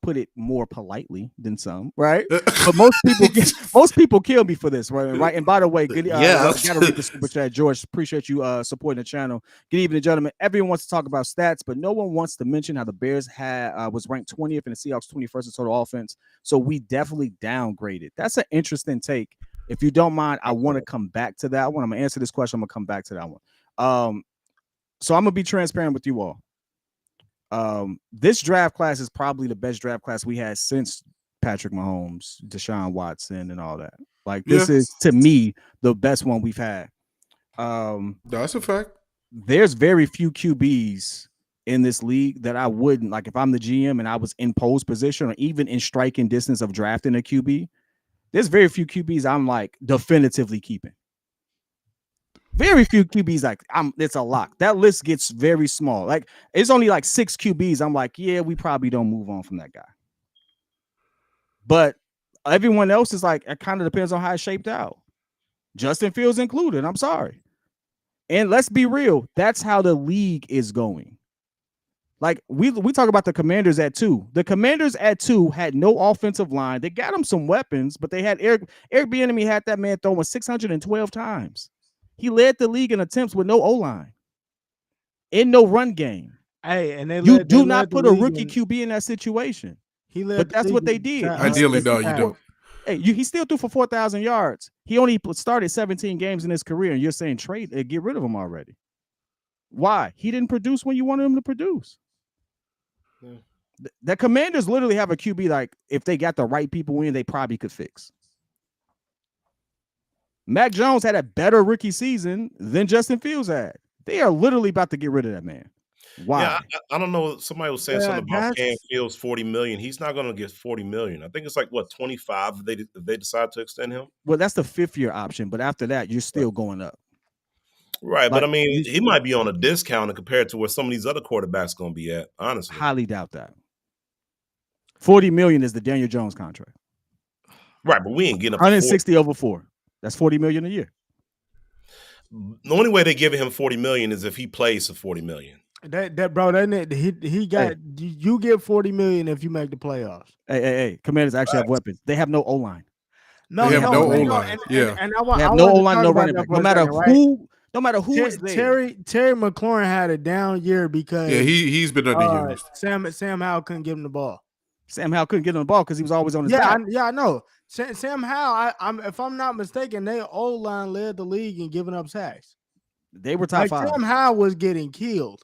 put it more politely than some, right? But most people kill me for this, right? And by the way, gotta read the super chat, George. Appreciate you supporting the channel. Good evening, gentlemen. Everyone wants to talk about stats, but no one wants to mention how the Bears was ranked 20th and the Seahawks 21st in total offense. So we definitely downgraded. That's an interesting take. If you don't mind, I want to come back to that one. I'm gonna answer this question. I'm gonna come back to that one. So I'm gonna be transparent with you all. This draft class is probably the best draft class we had since Patrick Mahomes, Deshaun Watson, and all that. Like this is to me the best one we've had. That's a fact. There's very few QBs in this league that I wouldn't like if I'm the GM and I was in pole position or even in striking distance of drafting a QB. There's very few QBs I'm like definitively keeping. Very few QBs like it's a lock. That list gets very small. Like it's only like 6 QBs. I'm like, yeah, we probably don't move on from that guy. But everyone else is like, it kind of depends on how it's shaped out. Justin Fields included. I'm sorry. And let's be real, that's how the league is going. Like we talk about the Commanders at 2. The Commanders at 2 had no offensive line. They got him some weapons, but they had Eric Bieniemy had that man throwing 612 times. He led the league in attempts with no O-line. In no run game. Hey, and you do not put a rookie QB in that situation. But that's what they did. Ideally, no, you don't. Hey, he still threw for 4,000 yards. He only started 17 games in his career, and you're saying get rid of him already. Why? He didn't produce when you wanted him to produce. Yeah. The Commanders literally have a QB like if they got the right people in, they probably could fix. Mac Jones had a better rookie season than Justin Fields had. They are literally about to get rid of that man. Why? Yeah, I don't know. Somebody was saying something about paying Fields $40 million. He's not going to get $40 million. I think it's like what 25 if they decide to extend him. Well, that's the 5th year option, but after that, you're still going up. Right, like, but I mean, he might be on a discount compared to where some of these other quarterbacks going to be at. Honestly, highly doubt that. $40 million is the Daniel Jones contract. Right, but we ain't getting up 160 over 4. That's $40 million a year. The only way they're giving him $40 million is if he plays for $40 million. That bro, he got you get $40 million if you make the playoffs. Hey, Commanders actually have weapons. They have no O-line. They have no O-line. Yeah, and they have no O-line, no running back. No matter who is there. Terry McLaurin had a down year because he's been underused. Sam Howell couldn't give him the ball. Sam Howell couldn't get him the ball because he was always on his back. I know. Sam Howell, if I'm not mistaken, they O-line led the league in giving up sacks. They were top 5. Sam Howell was getting killed.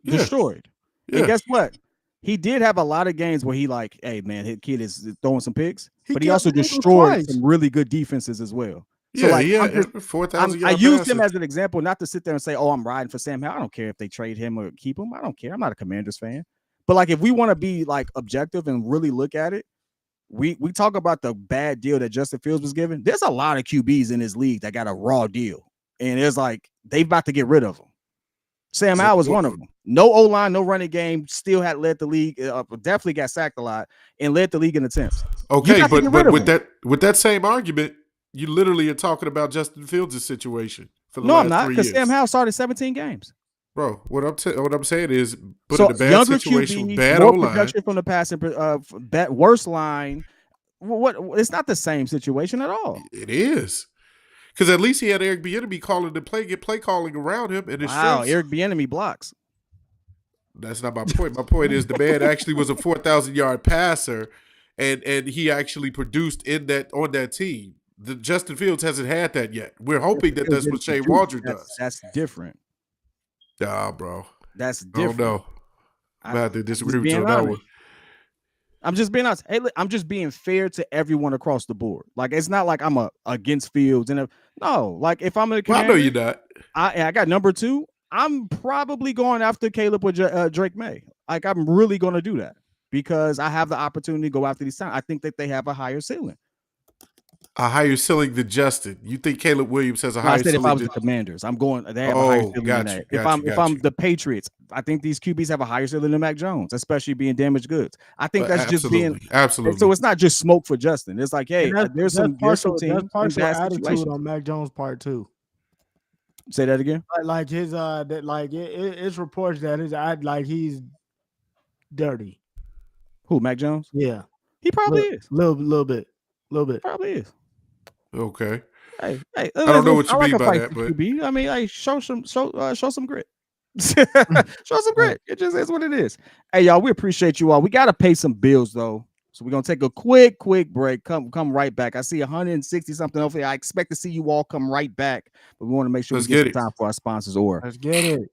Destroyed. And guess what? He did have a lot of games where he like, hey man, his kid is throwing some picks, but he also destroyed some really good defenses as well. So yeah, 4,000. I used him as an example, not to sit there and say, oh, I'm riding for Sam Howell. I don't care if they trade him or keep him. I don't care. I'm not a Commanders fan. But like, if we want to be like objective and really look at it, we talk about the bad deal that Justin Fields was given. There's a lot of QBs in this league that got a raw deal, and it's like they about to get rid of them. Sam Howell was one of them. No O-line, no running game. Still had led the league. Definitely got sacked a lot and led the league in attempts. Okay, but with that same argument, you literally are talking about Justin Fields' situation for the last 3 years. No, I'm not, because Sam Howell started 17 games. Bro, what I'm saying is put in a bad situation, QB, bad more O-line. production from the passing, worse line. What? It's not the same situation at all. It is. Because at least he had Eric Bieniemy calling the play calling around him. And Eric Bieniemy blocks. That's not my point. My point is the man actually was a 4,000-yard passer, and he actually produced on that team. The Justin Fields hasn't had that yet. We're hoping that's what Shane Waldron does. That's different. Nah, bro. That's different. I don't know. I have to disagree with you on that one. I'm just being honest. Hey, I'm just being fair to everyone across the board. Like, it's not like I'm against Fields and no. Like, if I'm a Well, I Commander, know you're not. I got number 2. I'm probably going after Caleb or Drake May. Like, I'm really going to do that because I have the opportunity to go after these times. I think that they have a higher ceiling. A higher ceiling than Justin. You think Caleb Williams has a I higher said if I ceiling was than the Commanders, I'm going. They have a higher ceiling than that. If I'm the Patriots, I think these QBs have a higher ceiling than Mac Jones, especially being damaged goods. I think that's just being absolutely. So it's not just smoke for Justin. It's like, hey, there's some teams that's partial in bad attitude situations. on Mac Jones' part too. Say that again. Like his that like it's reports that he's dirty. Who, Mac Jones? Yeah, he probably is. Little bit. Probably is. Okay. Hey, I don't know what you mean by that, but QB. I mean, like show some grit. Show some grit. It just is what it is. Hey, y'all, we appreciate you all. We got to pay some bills though, so we're gonna take a quick break. Come right back. I see 160 something over here. I expect to see you all come right back, but we want to make sure we get some time for our sponsors. Let's get it.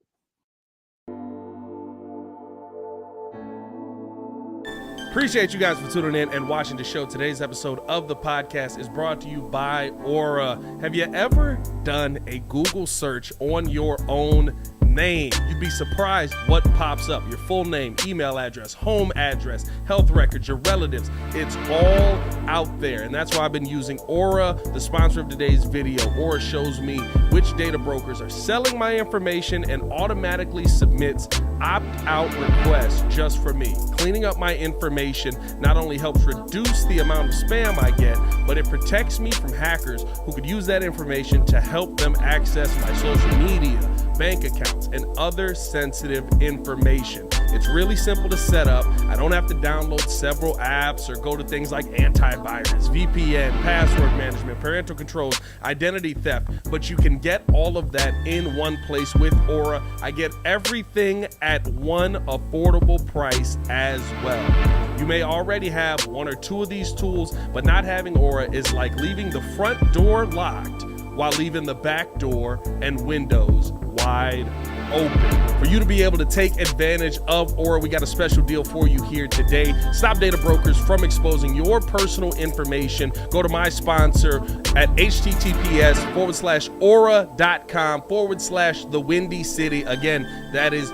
Appreciate you guys for tuning in and watching the show. Today's episode of the podcast is brought to you by Aura. Have you ever done a Google search on your own name? You'd be surprised what pops up. Your full name, email address, home address, health records, your relatives. It's all out there. And that's why I've been using Aura, the sponsor of today's video. Aura shows me which data brokers are selling my information and automatically submits opt-out requests just for me. Cleaning up my information not only helps reduce the amount of spam I get, but it protects me from hackers who could use that information to help them access my social media, bank accounts, and other sensitive information. It's really simple to set up. I don't have to download several apps or go to things like antivirus, VPN, password management, parental controls, identity theft, but you can get all of that in one place with Aura. I get everything at one affordable price as well. You may already have one or two of these tools, but not having Aura is like leaving the front door locked while leaving the back door and windows wide open. For you to be able to take advantage of Aura, we got a special deal for you here today. Stop data brokers from exposing your personal information. Go to my sponsor at https:/aura.com/the Windy City. Again, that is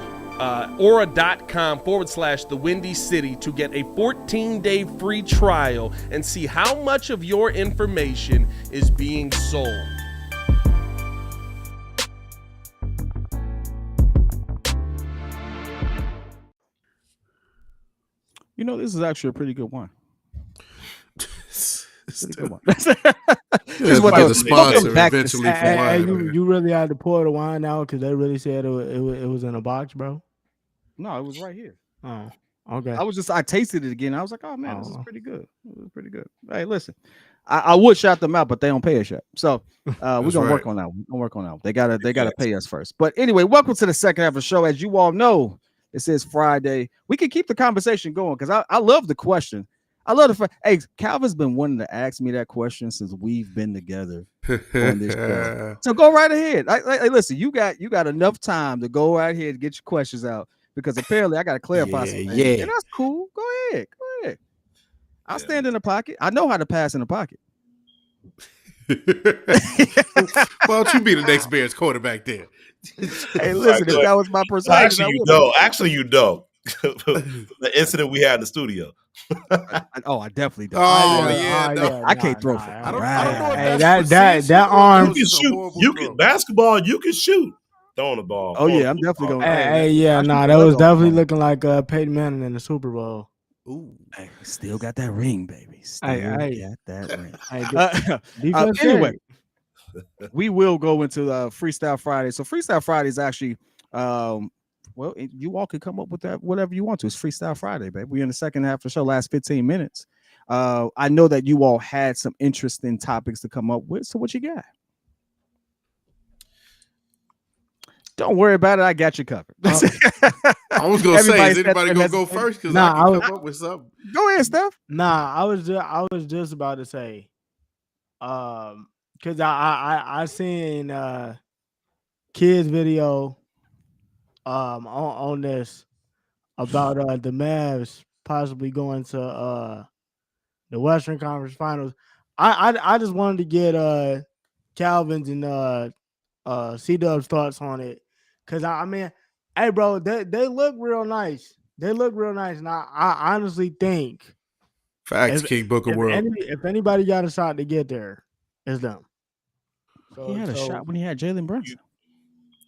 aura.com/the Windy City to get a 14-day free trial and see how much of your information is being sold. You know, this is actually a pretty good one. Pretty good one. This is what the sponsor eventually for wine. You really had to pour the wine out because they really said it was in a box, bro. No, it was right here. Oh, okay. I tasted it again. I was like, oh man, this is pretty good. It was pretty good. Hey, listen, I would shout them out, but they don't pay us yet. So we're gonna work on that. We're gonna work on that. They gotta pay us first. But anyway, welcome to the second half of the show. As you all know, it says Friday. We can keep the conversation going because I love the question. I love the hey, Calvin's been wanting to ask me that question since we've been together on this show. So go right ahead. Listen, you got enough time to go right ahead and get your questions out because apparently I got to clarify something. Yeah, and that's cool. Go ahead. I'll stand in the pocket. I know how to pass in the pocket. Why don't you be the next Bears quarterback then? Hey, listen, if that was my personality. Actually, you don't. The incident we had in the studio. I definitely don't. I can't throw for. I don't know. Hey, that arm. You can shoot. You can basketball. You can shoot. Throwing the ball. Oh yeah, I'm definitely going. That was definitely looking like Peyton Manning in the Super Bowl. Ooh, hey, still got that ring, baby. Still got that ring. Anyway, we will go into Freestyle Friday. So Freestyle Friday is actually, well, you all can come up with that whatever you want to. It's Freestyle Friday, baby. We're in the second half of the show, last 15 minutes. I know that you all had some interesting topics to come up with. So what you got? Don't worry about it. I got you covered. I was gonna say, is anybody gonna go first? Because I can come up with something. Go ahead, Steph. Nah, I was just about to say, because I seen kids video on this about the Mavs possibly going to the Western Conference Finals. I just wanted to get Calvin's and C-Dub's thoughts on it. Cause I mean, hey bro, they look real nice. They look real nice. And I honestly think Facts, King Booker World. if anybody got a shot to get there, it's them. So, He had a shot when he had Jalen Brunson.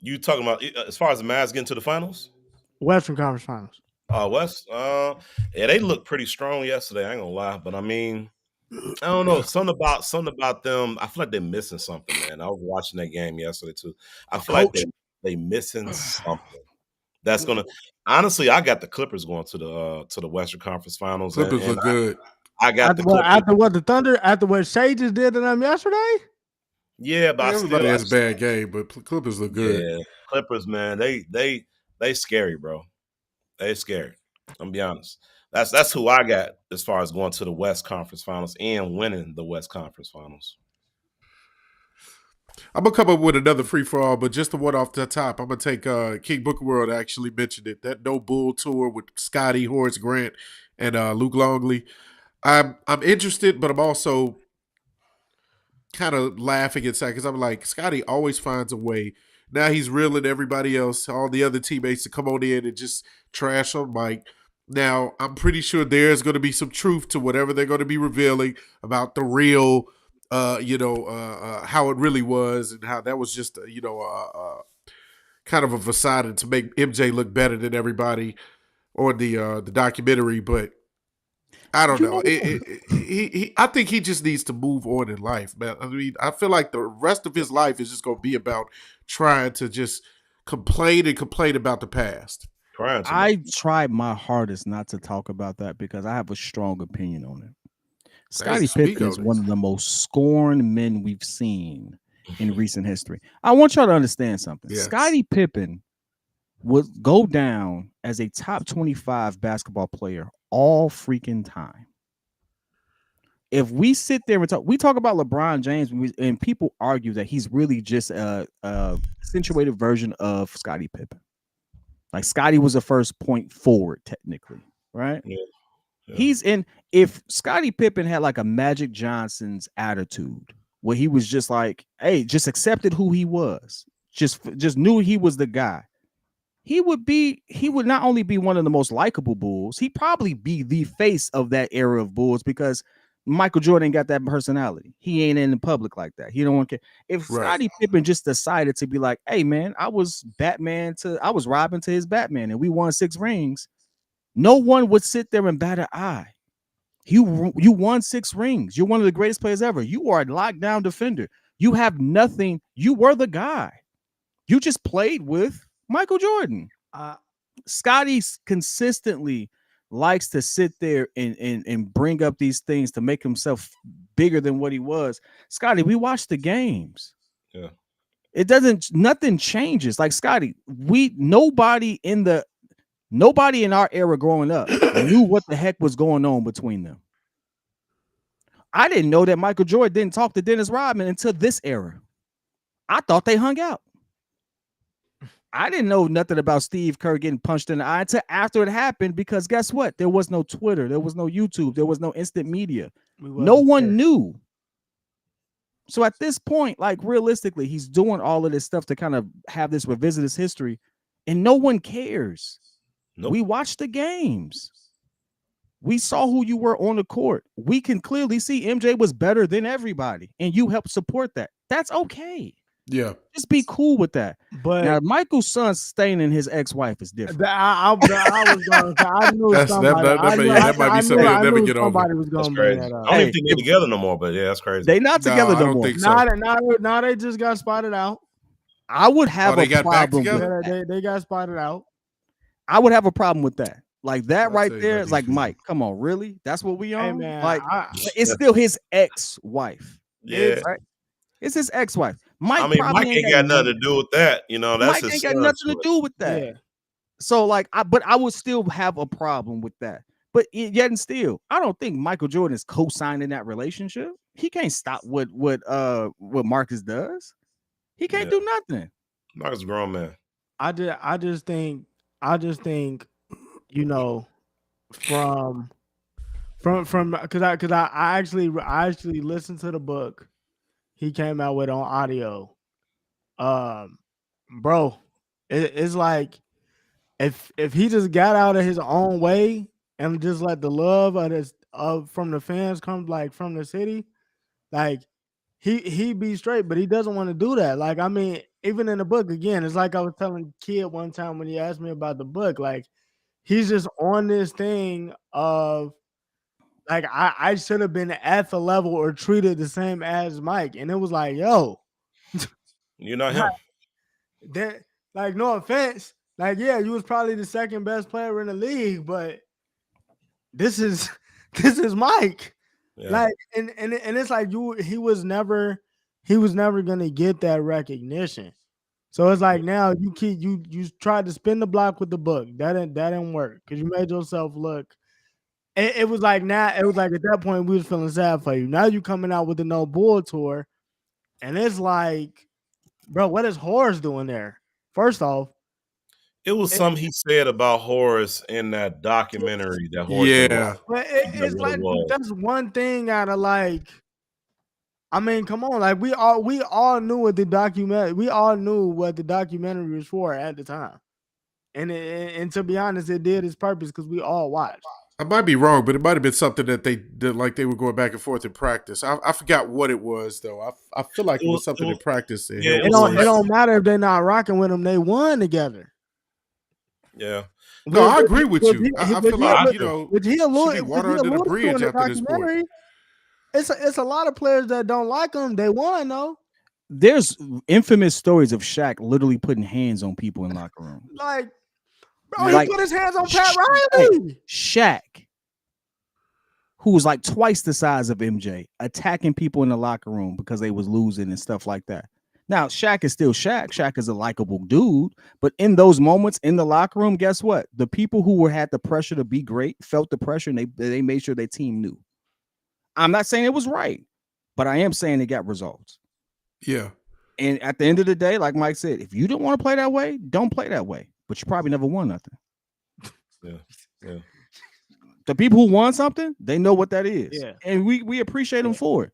You talking about as far as the Mavs getting to the finals? Western Conference Finals. West. Yeah, they looked pretty strong yesterday. I ain't gonna lie, but I mean, I don't know. Something about them. I feel like they're missing something, man. I was watching that game yesterday too. I feel like they missing something. That's gonna. Honestly, I got the Clippers going to the Western Conference Finals. Clippers look good. I got after what the Thunder, after what Shea just did to them yesterday. Yeah, but everybody has a bad game, but Clippers look good. Yeah, Clippers, man, they scary, bro. They scary. I'm gonna be honest. That's who I got as far as going to the West Conference Finals and winning the West Conference Finals. I'm gonna come up with another free for all, but just the one off the top. I'm gonna take King Booker World actually mentioned it. That No Bull tour with Scotty, Horace Grant, and Luke Longley. I'm interested, but I'm also kind of laughing inside because I'm like, Scotty always finds a way. Now he's reeling everybody else, all the other teammates, to come on in and just trash on Mike. Now, I'm pretty sure there's going to be some truth to whatever they're going to be revealing about the real, how it really was and how that was just, kind of a facade to make MJ look better than everybody on the documentary. But I don't know. I think he just needs to move on in life, man. I mean, I feel like the rest of his life is just going to be about trying to just complain about the past. I tried my hardest not to talk about that because I have a strong opinion on it. Scottie Pippen is one of the most scorned men we've seen in recent history. I want y'all to understand something. Yes. Scottie Pippen would go down as a top 25 basketball player all freaking time. If we sit there and we talk about LeBron James, and people argue that he's really just a accentuated version of Scottie Pippen. Like Scottie was the first point forward, technically, right? Yeah. He's in. If Scottie Pippen had like a Magic Johnson's attitude, where he was just like, hey, just accepted who he was, just knew he was the guy, he would not only be one of the most likable Bulls, he'd probably be the face of that era of Bulls because Michael Jordan got that personality. He ain't in the public like that. He don't want to care. If Scottie Pippen just decided to be like, hey man, I was Robin to his Batman and we won 6 rings, no one would sit there and bat an eye. You won 6 rings. You're one of the greatest players ever. You are a lockdown defender. You have nothing. You were the guy. You just played with Michael Jordan. Scottie consistently likes to sit there and bring up these things to make himself bigger than what he was. Scottie, we watched the games. Yeah. Nothing changes. Like Scottie, nobody in our era growing up knew what the heck was going on between them. I didn't know that Michael Jordan didn't talk to Dennis Rodman until this era. I thought they hung out. I didn't know nothing about Steve Kerr getting punched in the eye until after it happened, because guess what? There was no Twitter. There was no YouTube. There was no instant media. No one knew. So at this point, like realistically, he's doing all of this stuff to kind of have this revisionist history, and no one cares. Nope. We watched the games. We saw who you were on the court. We can clearly see MJ was better than everybody, and you helped support that. That's okay. Yeah, just be cool with that. But now, Michael's son staining his ex-wife is different. I was going to. I knew that might be something he'll never get over. Somebody was going to bring that up. I don't even think they're together no more. But yeah, that's crazy. They not together no more. Now they just got spotted out. I would have a problem with that. They got spotted out. I would have a problem with that. Like that right there is like, Mike, come on, really? That's what we on? Hey, man, like it's still his ex-wife. Yeah. It's his ex-wife. Mike ain't got nothing to do with that. You know, that's Mike ain't got nothing to do with that. Yeah. So like, I would still have a problem with that. But yet and still, I don't think Michael Jordan is co-signing that relationship. He can't stop what Marcus does. He can't do nothing. Marcus a grown man. I just think, you know, from because I actually listened to the book he came out with on audio. Bro, it's like if he just got out of his own way and just let the love of from the fans come like from the city, like he be straight, but he doesn't want to do that. Like, I mean, even in the book again, it's like I was telling kid one time when he asked me about the book, like he's just on this thing of like I should have been at the level or treated the same as Mike. And it was like, yo, You're not him. that like no offense. Like, yeah, you was probably the second best player in the league, but this is this is Mike. Yeah. Like, and it's like he was never gonna get that recognition. So it's like now you tried to spin the block with the book. That didn't work because you made yourself look. It was like now it was like at that point we was feeling sad for you. Now you coming out with the No Bull tour, and it's like, bro, what is Horace doing there? First off, It was something he said about Horace in that documentary that Horace did. Yeah. but it's like that's one thing out of like. I mean, come on, like we all knew what the documentary was for at the time, and to be honest, it did its purpose because we all watched. I might be wrong, but it might have been something that they did, like they were going back and forth in practice. I forgot what it was though. I feel like it was something in practice. Yeah, It don't matter if they're not rocking with them; they won together. Yeah. No, I agree with you. I feel like, you know, which he should be alluded water under the to bridge in the after this point. documentary. It's a lot of players that don't like him. They won though. There's infamous stories of Shaq literally putting hands on people in locker room. Like, bro, Like, he put his hands on Pat hey, Riley. Shaq, who was like twice the size of MJ, attacking people in the locker room because they was losing and stuff like that. Now, Shaq is still Shaq. Shaq is a likable dude, but in those moments in the locker room, guess what? The people who had the pressure to be great felt the pressure, and they made sure their team knew. I'm not saying it was right, but I am saying it got results. Yeah. And at the end of the day, like Mike said, if you don't want to play that way, don't play that way. But you probably never won nothing. Yeah. The people who won something, they know what that is. Yeah. And we appreciate them for it.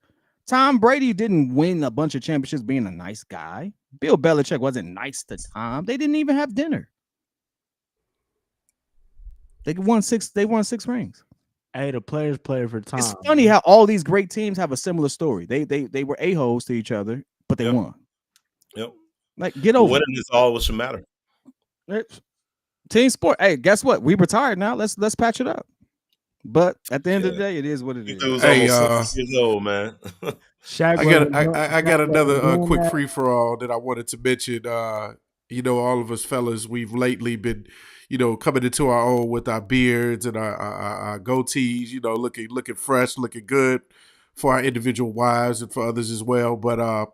Tom Brady didn't win a bunch of championships being a nice guy. Bill Belichick wasn't nice to Tom. They didn't even have dinner. They won six rings. Hey, the players play for Tom. It's funny how all these great teams have a similar story. They were a-holes to each other, but they won. Yep. Like, get over winning is all what should matter. Team sport. Hey, guess what? We retired now. Let's patch it up. But at the end of the day, it is what it is. It was Hey, almost 6 years old, man. I got another quick free for all that I wanted to mention. You know, all of us fellas, we've lately been, you know, coming into our own with our beards and our goatees. You know, looking fresh, looking good for our individual wives and for others as well. But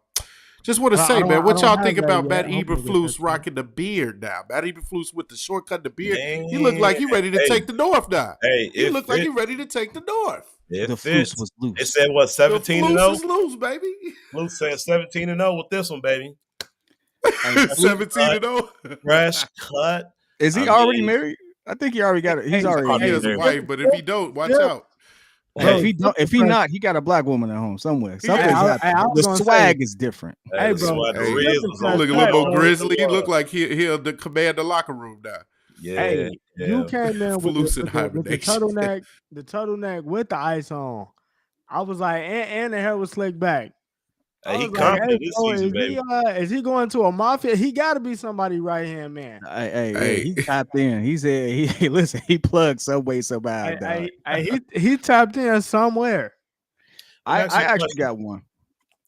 just want to say, man, what y'all think about Matt Eberflus rocking the beard now? Matt Eberflus with the shortcut, the beard. Man. He looked like he ready to take the North now. Hey, he looked like he ready to take the North. The Flus was loose. It said what, 17 the and 0? Flus is loose, baby. Flus said 17 and 0 with this one, baby. 17 and 0. Fresh cut. Is he already married? I think he already got it. He's already He has a wife, but if he don't, watch out. Hey, if he not, he got a black woman at home somewhere. The swag is different. Hey, bro, look a little more grizzly. He look like he'll command the locker room now. Yeah, hey, you came in with the turtleneck with the ice on. I was like, and the hair was slicked back. Hey, he confident this season, baby. Is he going to a mafia? He got to be somebody right hand man. Hey, he tapped in. He said, he plugged some way, somehow. He tapped in somewhere. I actually got one.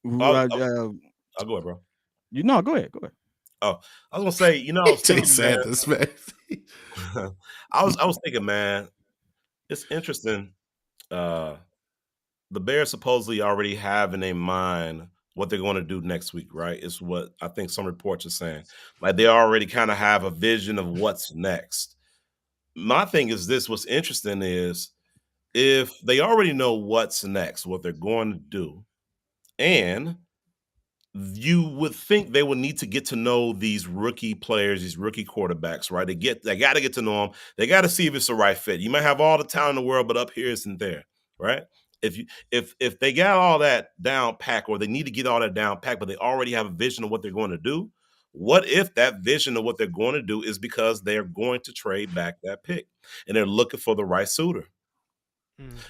I'll go ahead, bro. Go ahead. Oh, I was gonna say, you know, I was thinking, man. I was thinking, man, it's interesting. The Bears supposedly already have in their mind what they're going to do next week, right? Is what I think some reports are saying. Like they already kind of have a vision of what's next. My thing is this: what's interesting is if they already know what's next, what they're going to do, and you would think they would need to get to know these rookie players, these rookie quarterbacks, right? They got to get to know them. They got to see if it's the right fit. You might have all the talent in the world, but up here isn't there, right? If they got all that down pack, or they need to get all that down pack, but they already have a vision of what they're going to do. What if that vision of what they're going to do is because they're going to trade back that pick and they're looking for the right suitor?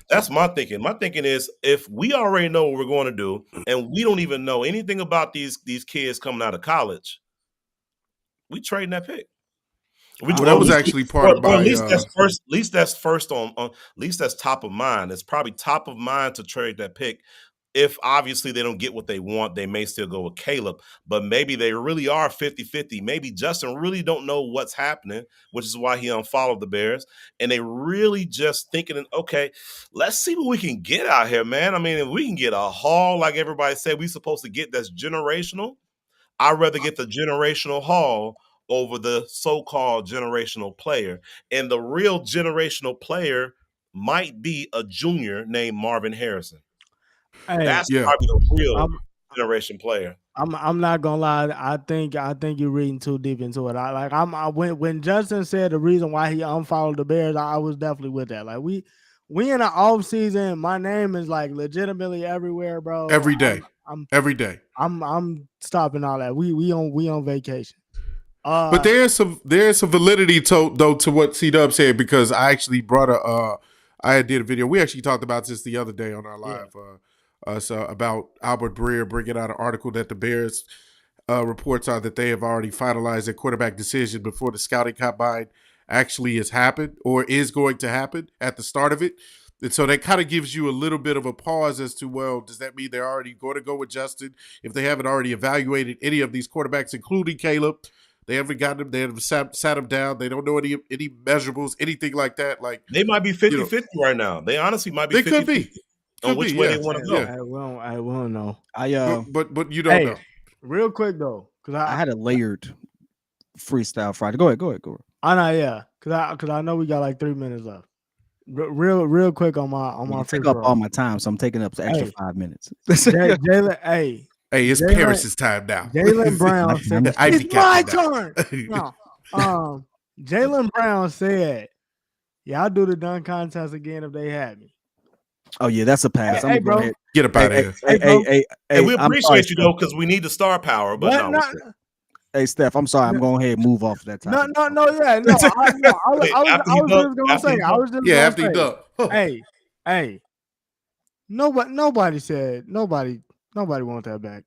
That's my thinking. My thinking is, if we already know what we're going to do, and we don't even know anything about these kids coming out of college, we trading that pick. Well, that was actually part of or at my. least that's first. At least that's first on. At least that's top of mind. It's probably top of mind to trade that pick. If obviously they don't get what they want, they may still go with Caleb, but maybe they really are 50-50. Maybe Justin really don't know what's happening, which is why he unfollowed the Bears. And they really just thinking, okay, let's see what we can get out here, man. I mean, if we can get a haul like everybody said we're supposed to get that's generational, I'd rather get the generational haul over the so-called generational player. And the real generational player might be a junior named Marvin Harrison. Hey, That's Yeah. probably the real I'm generation player. I'm not gonna lie. I think you're reading too deep into it. When Justin said the reason why he unfollowed the Bears, I was definitely with that. Like we in the off season, my name is like legitimately everywhere, bro. Every day. I'm Every day. I'm stopping all that. We on vacation. But there's some validity to what C-Dub said, because I actually brought I did a video. We actually talked about this the other day on our live about Albert Breer bringing out an article that the Bears reports are that they have already finalized their quarterback decision before the scouting combine actually has happened or is going to happen at the start of it. And so that kind of gives you a little bit of a pause as to, well, does that mean they're already going to go with Justin if they haven't already evaluated any of these quarterbacks, including Caleb? They haven't gotten him. They haven't sat him down. They don't know any measurables, anything like that. Like, they might be 50-50 right now. They honestly might be 50-50 they could be on which way yeah. they want to go. I won't know. But you don't know. Real quick though, because I had a layered freestyle Friday. Go ahead. I know, yeah, because I know we got like 3 minutes left. Real quick on my take up all my time, so I'm taking up the extra 5 minutes. Jalen, hey, it's Paris's time now. Jalen Brown said, "It's my turn." No, Jalen Brown said, "Yeah, I'll do the dunk contest again if they had me." Oh yeah, that's a pass. Hey, bro, get up out of here. Hey, we appreciate you though, because we need the star power. But no. Hey Steph, I'm sorry. I'm going ahead and move off of that topic. No. I was just gonna say. I was just after he done. Hey, nobody said nobody want that back.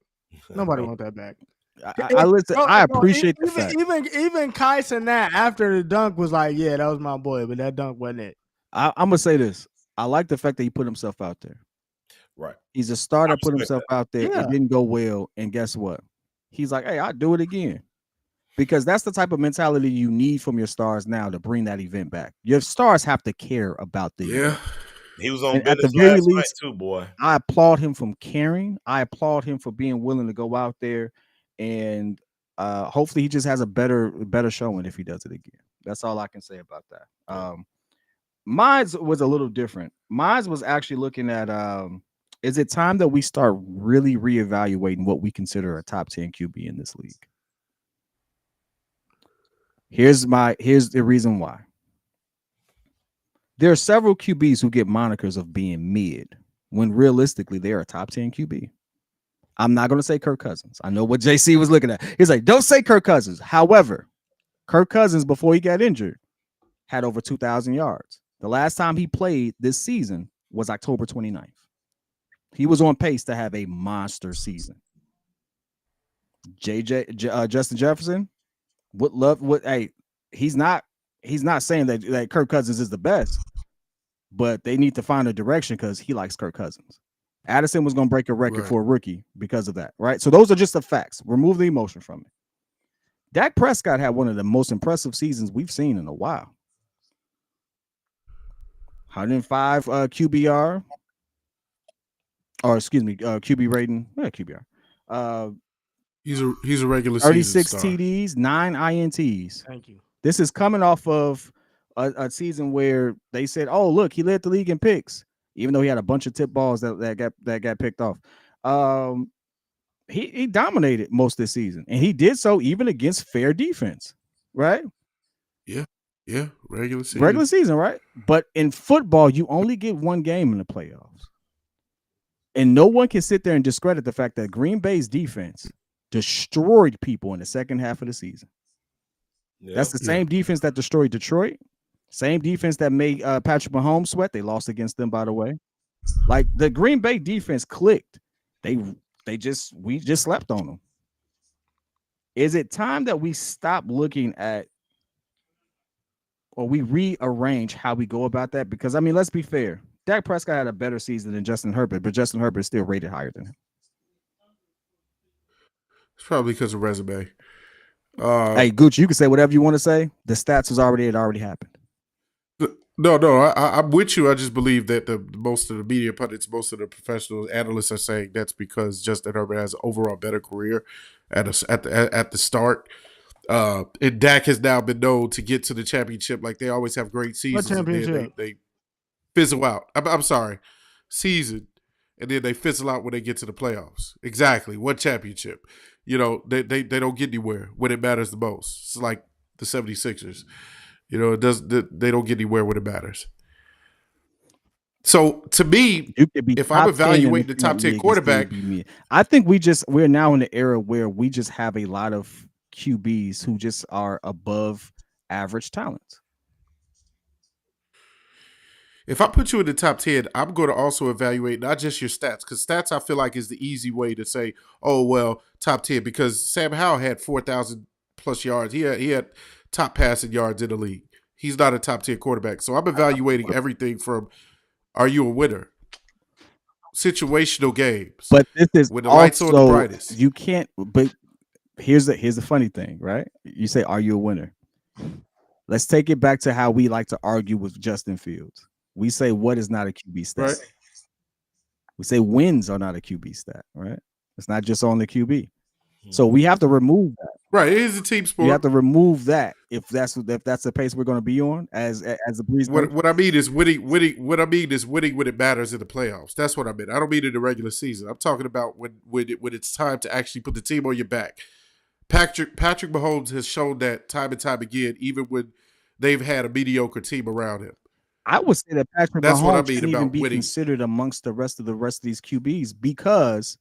Nobody want that back. I listen. I appreciate the fact. Even Kyson that after the dunk was like, yeah, that was my boy, but that dunk wasn't it. I'm gonna say this. I like the fact that he put himself out there. Right. He's a starter. Put himself out there. Yeah. It didn't go well, and guess what? He's like, hey, I'll do it again. Because that's the type of mentality you need from your stars now to bring that event back. Your stars have to care about the event. He was on at the very least too, boy. I applaud him from caring. I applaud him for being willing to go out there, and hopefully he just has a better showing if he does it again. That's all I can say about that. Mine was a little different. Mine was actually looking at is it time that we start really reevaluating what we consider a top 10 QB in this league? Here's the reason why. There are several QBs who get monikers of being mid when realistically they are a top 10 QB. I'm not going to say Kirk Cousins. I know what JC was looking at. He's like, don't say Kirk Cousins. However, Kirk Cousins, before he got injured, had over 2,000 yards. The last time he played this season was October 29th. He was on pace to have a monster season. Justin Jefferson, he's not saying that Kirk Cousins is the best, but they need to find a direction because he likes Kirk Cousins. Addison was going to break a record for a rookie because of that, right? So those are just the facts. Remove the emotion from it. Dak Prescott had one of the most impressive seasons we've seen in a while. 105 QBR, or excuse me, QB rating. Yeah, QBR. He's a regular 36 season star. TDs, 9 INTs. Thank you. This is coming off of a season where they said, "Oh, look, he led the league in picks," even though he had a bunch of tip balls that got picked off. he dominated most of the season, and he did so even against fair defense, right? Yeah, regular season. Regular season, right? But in football, you only get one game in the playoffs. And no one can sit there and discredit the fact that Green Bay's defense destroyed people in the second half of the season. Yeah. That's the same defense that destroyed Detroit. Same defense that made Patrick Mahomes sweat. They lost against them, by the way. Like the Green Bay defense clicked. We just slept on them. Is it time that we stop looking at or we rearrange how we go about that? Because I mean, let's be fair. Dak Prescott had a better season than Justin Herbert, but Justin Herbert is still rated higher than him. It's probably because of resume. Hey, Gucci, you can say whatever you want to say. The stats was already happened. No, I'm with you. I just believe that most of the media pundits, most of the professional analysts are saying that's because Justin Herbert has an overall better career at the start. And Dak has now been known to get to the championship. Like they always have great seasons. What championship? They fizzle out. I'm sorry, season, and then they fizzle out when they get to the playoffs. Exactly. What championship? You know, they don't get anywhere when it matters the most. It's like the 76ers. You know, they don't get anywhere when it matters. So to me, if I'm evaluating the top 10 quarterback, I think we're now in the era where we just have a lot of QBs who just are above average talent. If I put you in the top 10, I'm going to also evaluate not just your stats, because stats I feel like is the easy way to say, oh, well, top 10, because Sam Howell had 4,000 plus yards. He had top passing yards in the league. He's not a top 10 quarterback. So I'm evaluating everything from, are you a winner? Situational games. But this is when the lights on the brightest. You can't, but here's the funny thing, right? You say, are you a winner? Let's take it back to how we like to argue with Justin Fields. We say, what is not a QB stat? Right. We say wins are not a QB stat, right? It's not just on the QB. So we have to remove that. Right, it is a team sport. We have to remove that if that's the pace we're going to be on as a breeze. What I mean is winning. What I mean is winning when it matters in the playoffs. That's what I mean. I don't mean in the regular season. I'm talking about when it's time to actually put the team on your back. Patrick Mahomes has shown that time and time again, even when they've had a mediocre team around him. I would say that Patrick That's Mahomes what I mean shouldn't about even be winning. considered amongst the rest of these QBs because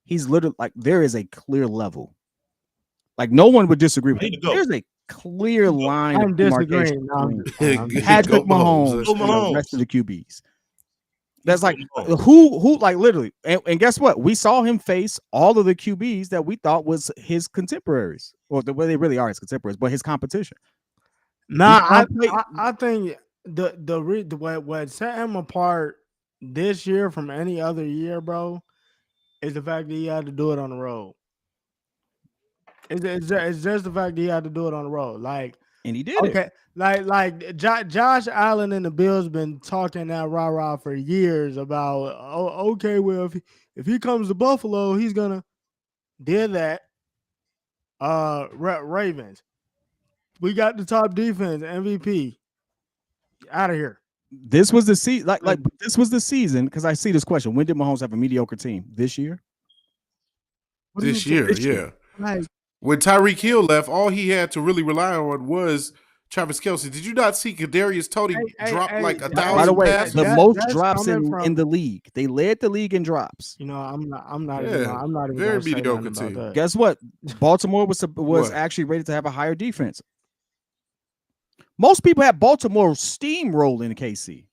he's literally like there is a clear level. Like no one would disagree with it. There's a clear line. I'm disagreeing. Patrick Mahomes and the rest of the QBs. That's like who like literally, and guess what? We saw him face all of the QBs that we thought was his contemporaries, or the way they really are his contemporaries, but his competition. I think what set him apart this year from any other year, bro, is the fact that he had to do it on the road. It's just the fact that he had to do it on the road, like, and he did it. Like Josh Allen and the Bills been talking that rah-rah for years about, oh, okay, well, if he comes to Buffalo, he's gonna did that. Ravens, we got the top defense, MVP, out of here. This was the season, like this was the season, because I see this question: when did Mahomes have a mediocre team? This year? This year, yeah. Like, when Tyreek Hill left, all he had to really rely on was Travis Kelce. Did you not see Kadarius Toney drop like 1,000 By the way, passes? the most drops in the league. They led the league in drops. You know, I'm not even very gonna say mediocre nothing team. about that. Guess what? Baltimore was actually rated to have a higher defense. Most people had Baltimore steamrolling KC.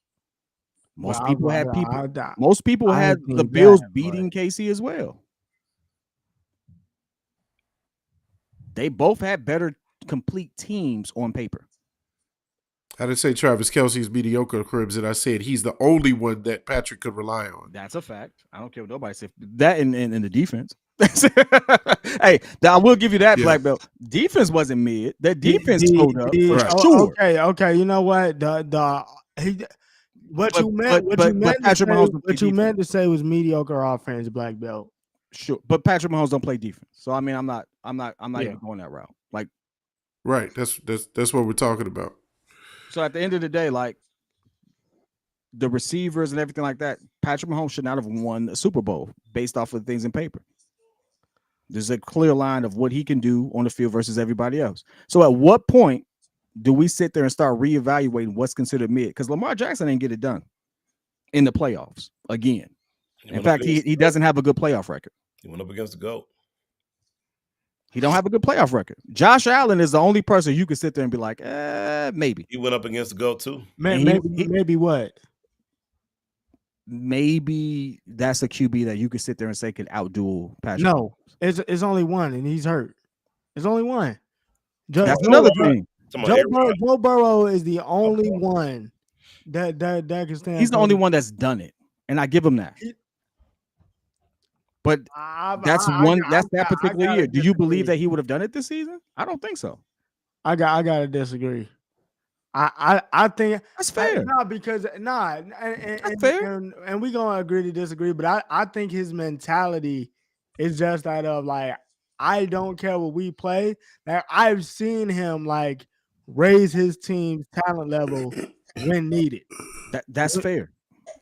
Most people had the Bills beating KC as well. They both had better complete teams on paper. I didn't say Travis Kelce's mediocre, Crimson. I said he's the only one that Patrick could rely on. That's a fact. I don't care what nobody said. That in the defense. Hey, I will give you that, Black Belt. Defense wasn't mid. The defense pulled up for sure. Okay. You know what? What you meant to say was mediocre offense, Black Belt. Sure, but Patrick Mahomes don't play defense, so I mean, I'm not even going that route. Like, right? That's what we're talking about. So at the end of the day, like the receivers and everything like that, Patrick Mahomes should not have won a Super Bowl based off of things in paper. There's a clear line of what he can do on the field versus everybody else. So at what point do we sit there and start reevaluating what's considered mid? Because Lamar Jackson didn't get it done in the playoffs again. In fact, he doesn't have a good playoff record. He went up against the GOAT. He don't have a good playoff record. Josh Allen is the only person you could sit there and be like, maybe. He went up against the GOAT too. Maybe what? Maybe that's a QB that you could sit there and say could outduel Patrick. No, it's only one, and he's hurt. It's only one. That's another thing. Joe Burrow is the only one that can stand. He's the only one that's done it, and I give him that. But that's that particular year. Do you believe that he would have done it this season? I don't think so. I gotta disagree. I think that's fair. That's fair. And we're gonna agree to disagree. But I think his mentality is just that of like, I don't care what we play. Like, I've seen him like raise his team's talent level when needed. That's fair.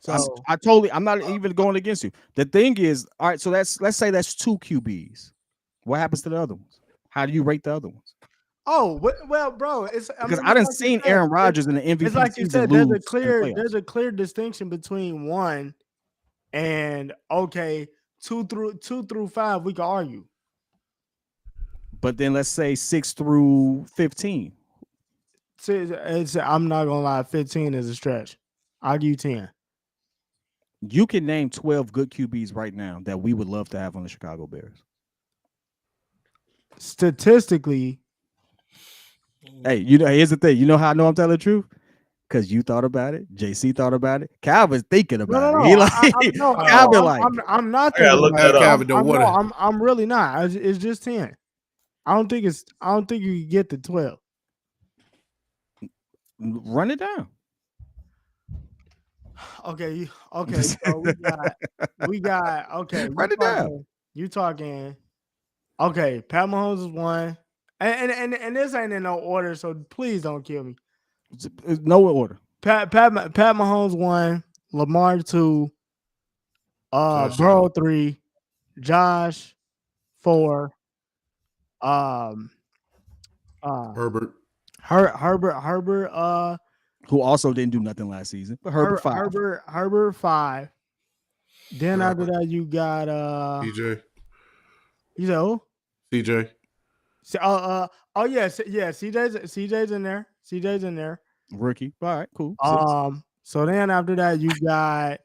So I'm not even going against you. The thing is, all right, so let's say that's 2 QBs. What happens to the other ones? How do you rate the other ones? Oh, well, bro, it's because I didn't seen Aaron Rodgers in the MVP. It's like you said, there's a clear distinction between 1 and 2 through 5. We can argue. But then let's say 6 through 15. I'm not gonna lie, 15 is a stretch. I'll give you 10. You can name 12 good QBs right now that we would love to have on the Chicago Bears. Statistically, hey, here's the thing. You know how I know I'm telling the truth? Because you thought about it. JC thought about it. Calvin's thinking about it. Calvin I'm not. Calvin I'm really not. It's just 10. I don't think you can get to 12. Run it down. Okay. So we got. Okay, run it down. You talking? Okay, Pat Mahomes is 1, and this ain't in no order, so please don't kill me. No order. Pat Mahomes 1, Lamar 2, Burrow 3, Josh 4, Herbert. Herbert, who also didn't do nothing last season, but Herbert 5. Herbert 5. Then after that, you got CJ. You know CJ. CJ's in there. CJ's in there. Rookie. All right, cool. So then after that, you got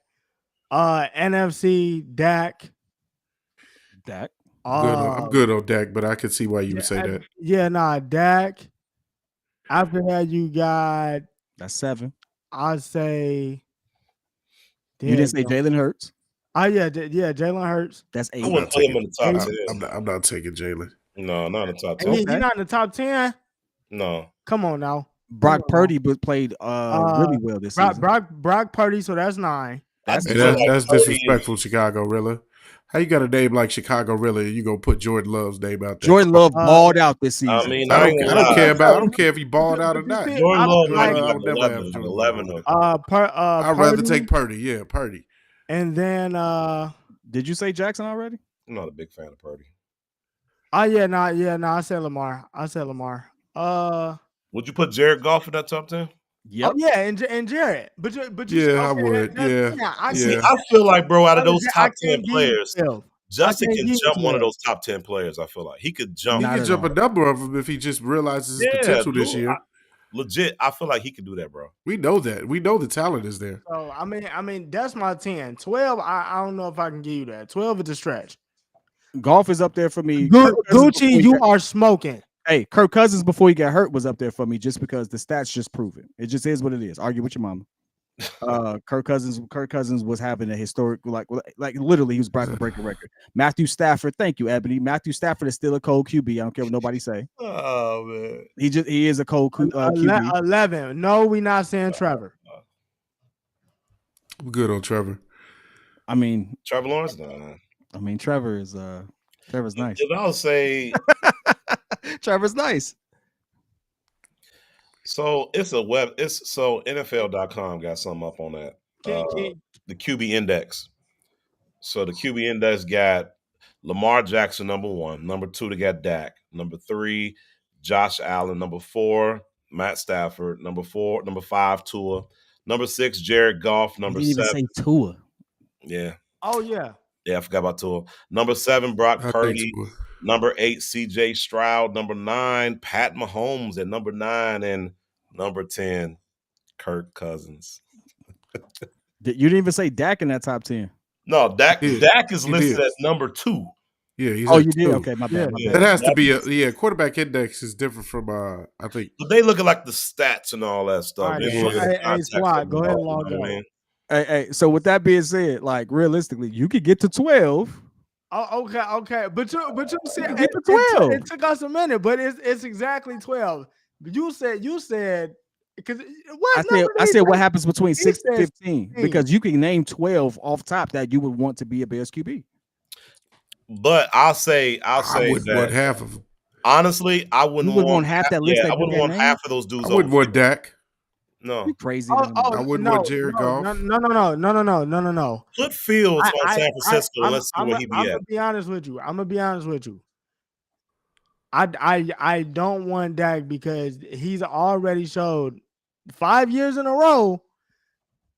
NFC Dak. I'm good on Dak, but I could see why you would say that. Yeah, Dak. After that, you got. That's 7. I'd say. You didn't say Jalen Hurts. Jalen Hurts. That's 8. I wouldn't put him in the top 10. I'm not taking Jalen. No, not in the top 10. You're not in the top 10? No. Come on now. Brock Purdy played really well this season. Brock Purdy, so that's 9. That's disrespectful, Chicago Rilla. How you got a name like Chicago Rilla? You gonna put Jordan Love's name out there? Jordan Love balled out this season. I mean, I don't care if he balled out or not. Jordan Love might be like 11. I'd rather take Purdy. Yeah, Purdy. And then did you say Jackson already? I'm not a big fan of Purdy. I said Lamar. Would you put Jared Goff in that top 10? Yep. Oh, yeah, and Jared. But I would. I feel like, bro, out of those top 10 players, Justin can jump one of those top 10 players. I feel like he could jump. He could jump a number of them if he just realizes his potential this year. Legit, I feel like he could do that, bro. We know that. We know the talent is there. So I mean, that's my 10. 12, I don't know if I can give you that. 12 is a stretch. Golf is up there for me. Gucci, you are smoking. Hey, Kirk Cousins before he got hurt was up there for me just because the stats just prove it. It just is what it is. Argue with your mama. Kirk Cousins was having a historic, like literally he was about to break a record. Matthew Stafford, thank you, Ebony. Matthew Stafford is still a cold QB. I don't care what nobody say. Oh man, he is a cold QB. 11. No, we not saying Trevor. I'm good on Trevor. I mean, Trevor Lawrence. No. I mean, Trevor's nice. If I'll say, Trevor's nice. So it's NFL.com got something up on that. The QB index. So the QB index got Lamar Jackson, number 1. Number 2, they got Dak. Number 3, Josh Allen. Number 4, Matt Stafford. Number 5, Tua. Number 6, Jared Goff. You Number didn't even 7, say Tua. yeah, Oh yeah. I forgot about Tua. Number 7, Brock I think Purdy. so. Number 8, C.J. Stroud. Number 9, Pat Mahomes at number 9, and number 10, Kirk Cousins. You didn't even say Dak in that top 10. No, Dak He did. Dak is He listed did. as number 2. Yeah, he's Oh, at you did? 2. Okay, my bad. Yeah. That has to be Dak- quarterback index is different from I think. But they look at like the stats and all that stuff. All right, They Yeah. look at the hey, context Squad, of go it ahead all, and log you know what I out. mean? Hey, so with that being said, like realistically, you could get to 12. Oh, okay. But you said Get to 12. it took us a minute, but it's exactly 12. But you said because what I said what happens between 6 and said 15 15. because you can name 12 off top that you would want to be a Bears QB. But I'll say I wouldn't want that half of them. honestly, I You wouldn't wouldn't want want half that list. I that you wouldn't got want named? half of those dudes. I wouldn't over want Dak. No, You crazy. Oh, man. oh, I wouldn't no, want Jared Goff. No. put Fields on San Francisco. And let's see where he be I'm at. gonna be honest with you. I don't want Dak because he's already showed 5 years in a row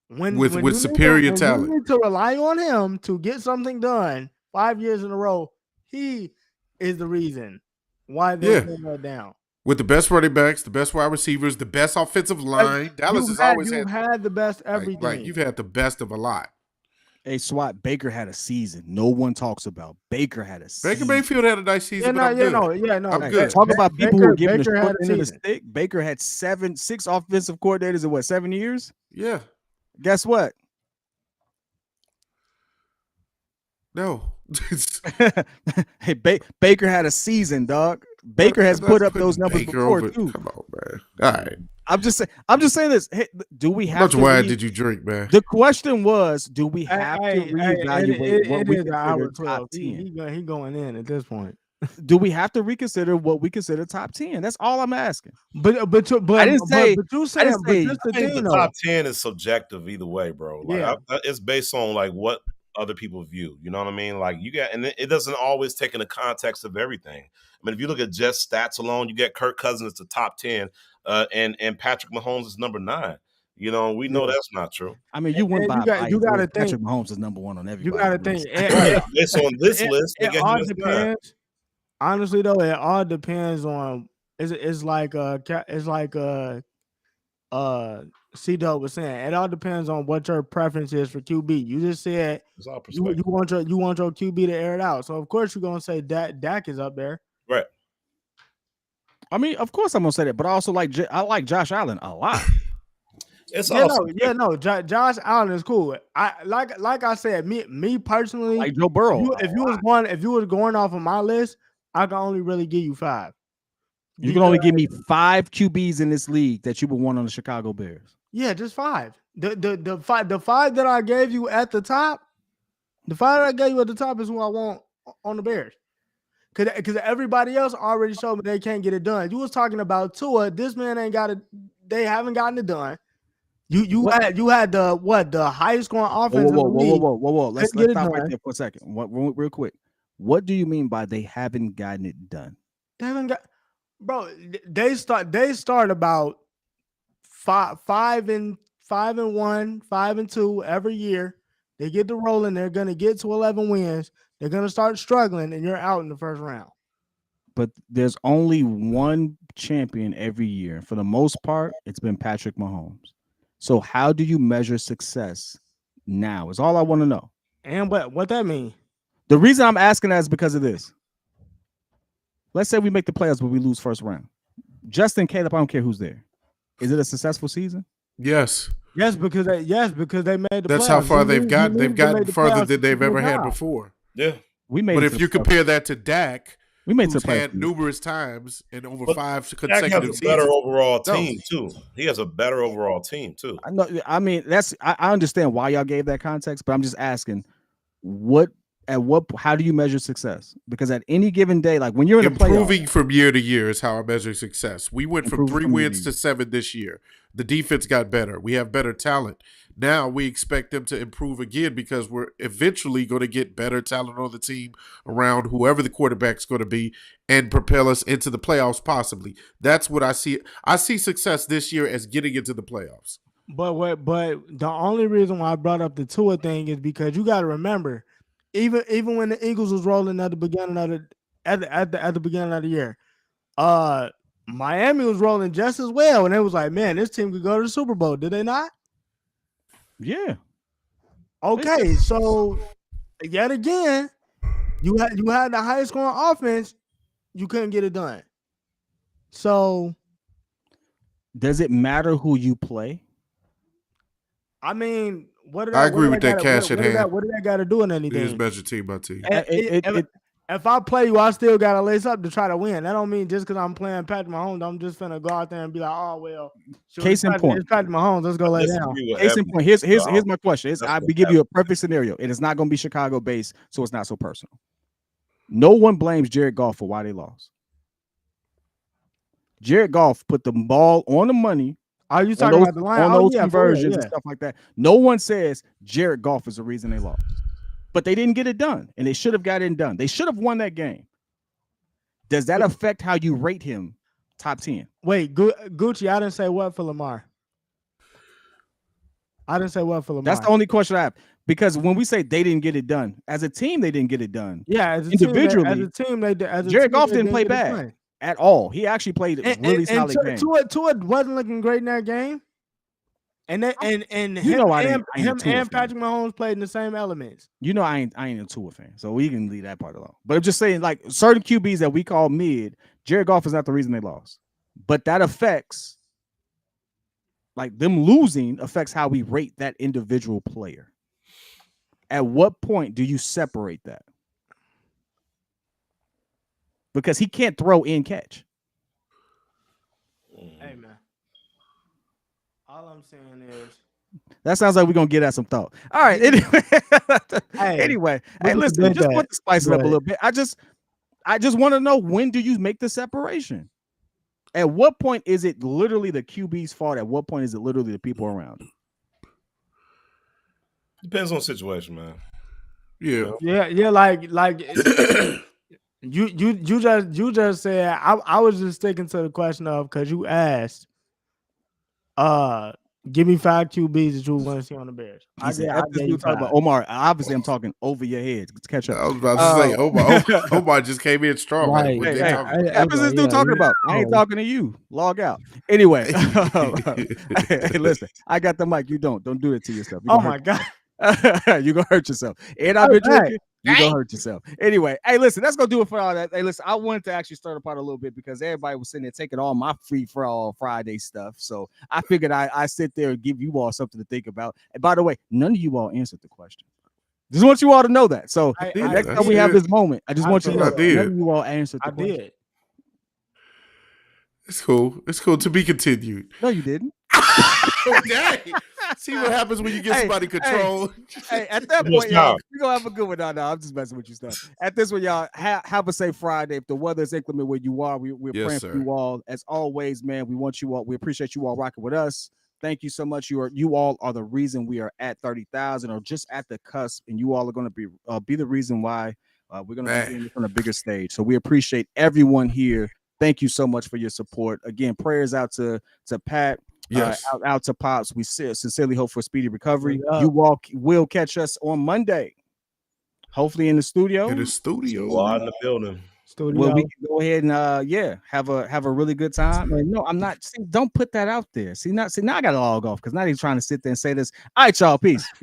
With you superior need talent. you need to rely on him to get something done 5 years in a row. He is the reason why they're going down. With the best running backs, the best wide receivers, the best offensive line. Dallas has always had the best everything. like you've had the best of a lot. Hey, SWAT, Baker had a season no one talks about. Baker had a season. Baker Mayfield had a nice season, but I'm good. I'm Hey, good. talk about people who are giving Baker the had short a end of the season. stick. Baker had 6 offensive coordinators in what, 7 years? Yeah. Guess what? No. Hey, Baker had a season, dog. Baker has put up those numbers Baker before over. too. Come on, man. All right. I'm just saying this. Hey, do we How have much to wine did you drink, man? The question was, do we have to reevaluate what we it is consider hour top 12. 10? He going in at this point. Do we have to reconsider what we consider top 10? That's all I'm asking. But I didn't say. you I saying didn't say. this I the think thing the though. top 10 is subjective either way, bro. Like, Yeah. it's based on like what other people view. You know what I mean? Like you got, and it doesn't always take in the context of everything. I mean, if you look at just stats alone, you get Kirk Cousins to top 10, and Patrick Mahomes is number 9. You know, we know that's not true. I mean, you went by. You got to think. Patrick Mahomes is number 1 on everybody. You got to think. Based on this list, they It get all him as 9. depends. Honestly, though, it all depends on. It's like C-Dub was saying. It all depends on what your preference is for QB. You just said It's all you perspective. want your QB to air it out. So of course you're gonna say Dak is up there. Right. I mean, of course I'm gonna say that, but I also I like Josh Allen a lot. It's Josh Allen is cool. I like I said, me personally, Like Joe Burrow. if you was going off of my list, I can only really give you 5. You can only give me 5 QBs in this league that you would want on the Chicago Bears. Yeah, just 5. The five that I gave you at the top, is who I want on the Bears. Because everybody else already showed me they can't get it done. You was talking about Tua. This man ain't got it. They haven't gotten it done. You had the highest scoring offense. Whoa. Let's get it stop right done. there for a second. Real quick. What do you mean by they haven't gotten it done? They haven't got, bro. They start about 5-1, 5-2 every year. They get to rolling. They're gonna get to 11 wins. They're gonna start struggling, and you're out in the first round. But there's only one champion every year. For the most part, it's been Patrick Mahomes. So how do you measure success now? Is all I want to know. And what that mean? The reason I'm asking that is because of this. Let's say we make the playoffs, but we lose first round. Justin, Caleb, I don't care who's there. Is it a successful season? Yes. Yes, because they made the playoffs. That's how far they've gotten. They've You need to gotten make the further playoffs than they've to ever get had out. before. Yeah. We made. But it if to you the playoffs. compare that to Dak, we made who's to the had playoffs. numerous times and over But 5 Dak consecutive has a better seasons. overall No. team too. He has a better overall team too. I know. I mean, I understand why y'all gave that context, but I'm just asking, how do you measure success? Because at any given day, like when you're in the playoffs, Improving from year to year is how I measure success. We went from Improving 3 from year wins to to 7 this year. The defense got better. We have better talent. Now we expect them to improve again because we're eventually going to get better talent on the team around whoever the quarterback's going to be and propel us into the playoffs possibly. That's what I see. I see success this year as getting into the playoffs. But the only reason why I brought up the Tua thing is because you got to remember, even when the Eagles was rolling at the beginning of the beginning of the year, Miami was rolling just as well, and it was like, man, this team could go to the Super Bowl. Did they not? Yeah. Okay, so yet again, you had the highest scoring offense, you couldn't get it done. So, does it matter who you play? I mean, I agree with that cash at hand. What did that got to do in anything? It is measure team by team. If I play you, I still got to lace up to try to win. That don't mean just because I'm playing Patrick Mahomes, I'm just finna go out there and be like, oh well. Case in point, it's Patrick Mahomes. Let's go lay down. Case in point. Here's my question. I'll give you a perfect scenario. It is not going to be Chicago based, so it's not so personal. No one blames Jared Goff for why they lost. Jared Goff put the ball on the money. Are you talking about the line? On those conversions and stuff like that. No one says Jared Goff is the reason they lost. But they didn't get it done, and they should have got it done. They should have won that game. Does that affect how you rate him top 10? Wait, Gucci, I didn't say what for Lamar. That's the only question I have. Because when we say they didn't get it done, as a team, they didn't get it done. Yeah, as individually, as a team, they did. Jared Goff didn't play bad at all. He actually played a really solid game. Tua wasn't looking great in that game. And him and Patrick Mahomes played in the same elements. You know, I ain't a Tua fan, so we can leave that part alone. But I'm just saying, like certain QBs that we call mid, Jared Goff is not the reason they lost. But that affects, like them losing affects how we rate that individual player. At what point do you separate that? Because he can't throw and catch. Hey man. All I'm saying is that sounds like we're gonna get at some thought. All right. Anyway, hey, listen, just want to spice it up a little bit. I just want to know, when do you make the separation? At what point is it literally the QB's fault? At what point is it literally the people around him? Depends on the situation, man. Yeah. Like you just said. I was just sticking to the question of, because you asked. Give me 5 QBs that you want to see on the Bears. Omar, obviously I'm talking over your head. Let's catch up. I was about to say, Omar just came in strong. Right. What's this dude talking about? I ain't talking to you. Log out. Anyway, hey, listen, I got the mic. You don't do it to yourself. Oh my God. You're gonna hurt yourself. And I've been drinking. You're gonna hurt yourself. Anyway, hey, listen, that's gonna do it for all that. Hey, listen, I wanted to actually start apart a little bit because everybody was sitting there taking all my free for all Friday stuff. So I figured I sit there and give you all something to think about. And by the way, none of you all answered the question. Just want you all to know that. So next time we have this moment, I just want you to know none of you all answered the question. Did. It's cool. It's cool. To be continued. No, you didn't. Dang. See what happens when you get somebody control. Hey, at that point, y'all, we're going to have a good one. No, I'm just messing with you stuff. At this one, y'all, have a safe Friday. If the weather is inclement where you are, we're praying for you all. As always, man, we want you all. We appreciate you all rocking with us. Thank you so much. You all are the reason we are at 30,000 or just at the cusp, and you all are going to be the reason why we're going to be on a bigger stage. So we appreciate everyone here. Thank you so much for your support. Again, prayers out to Pat. Yes. Out to Pops. We sincerely hope for a speedy recovery. You all will catch us on Monday, hopefully in the studio. Well, in the building. Well, we can go ahead and have a really good time. And no, I'm not. Don't put that out there. See now I got to log off because now he's trying to sit there and say this. All right, y'all. Peace.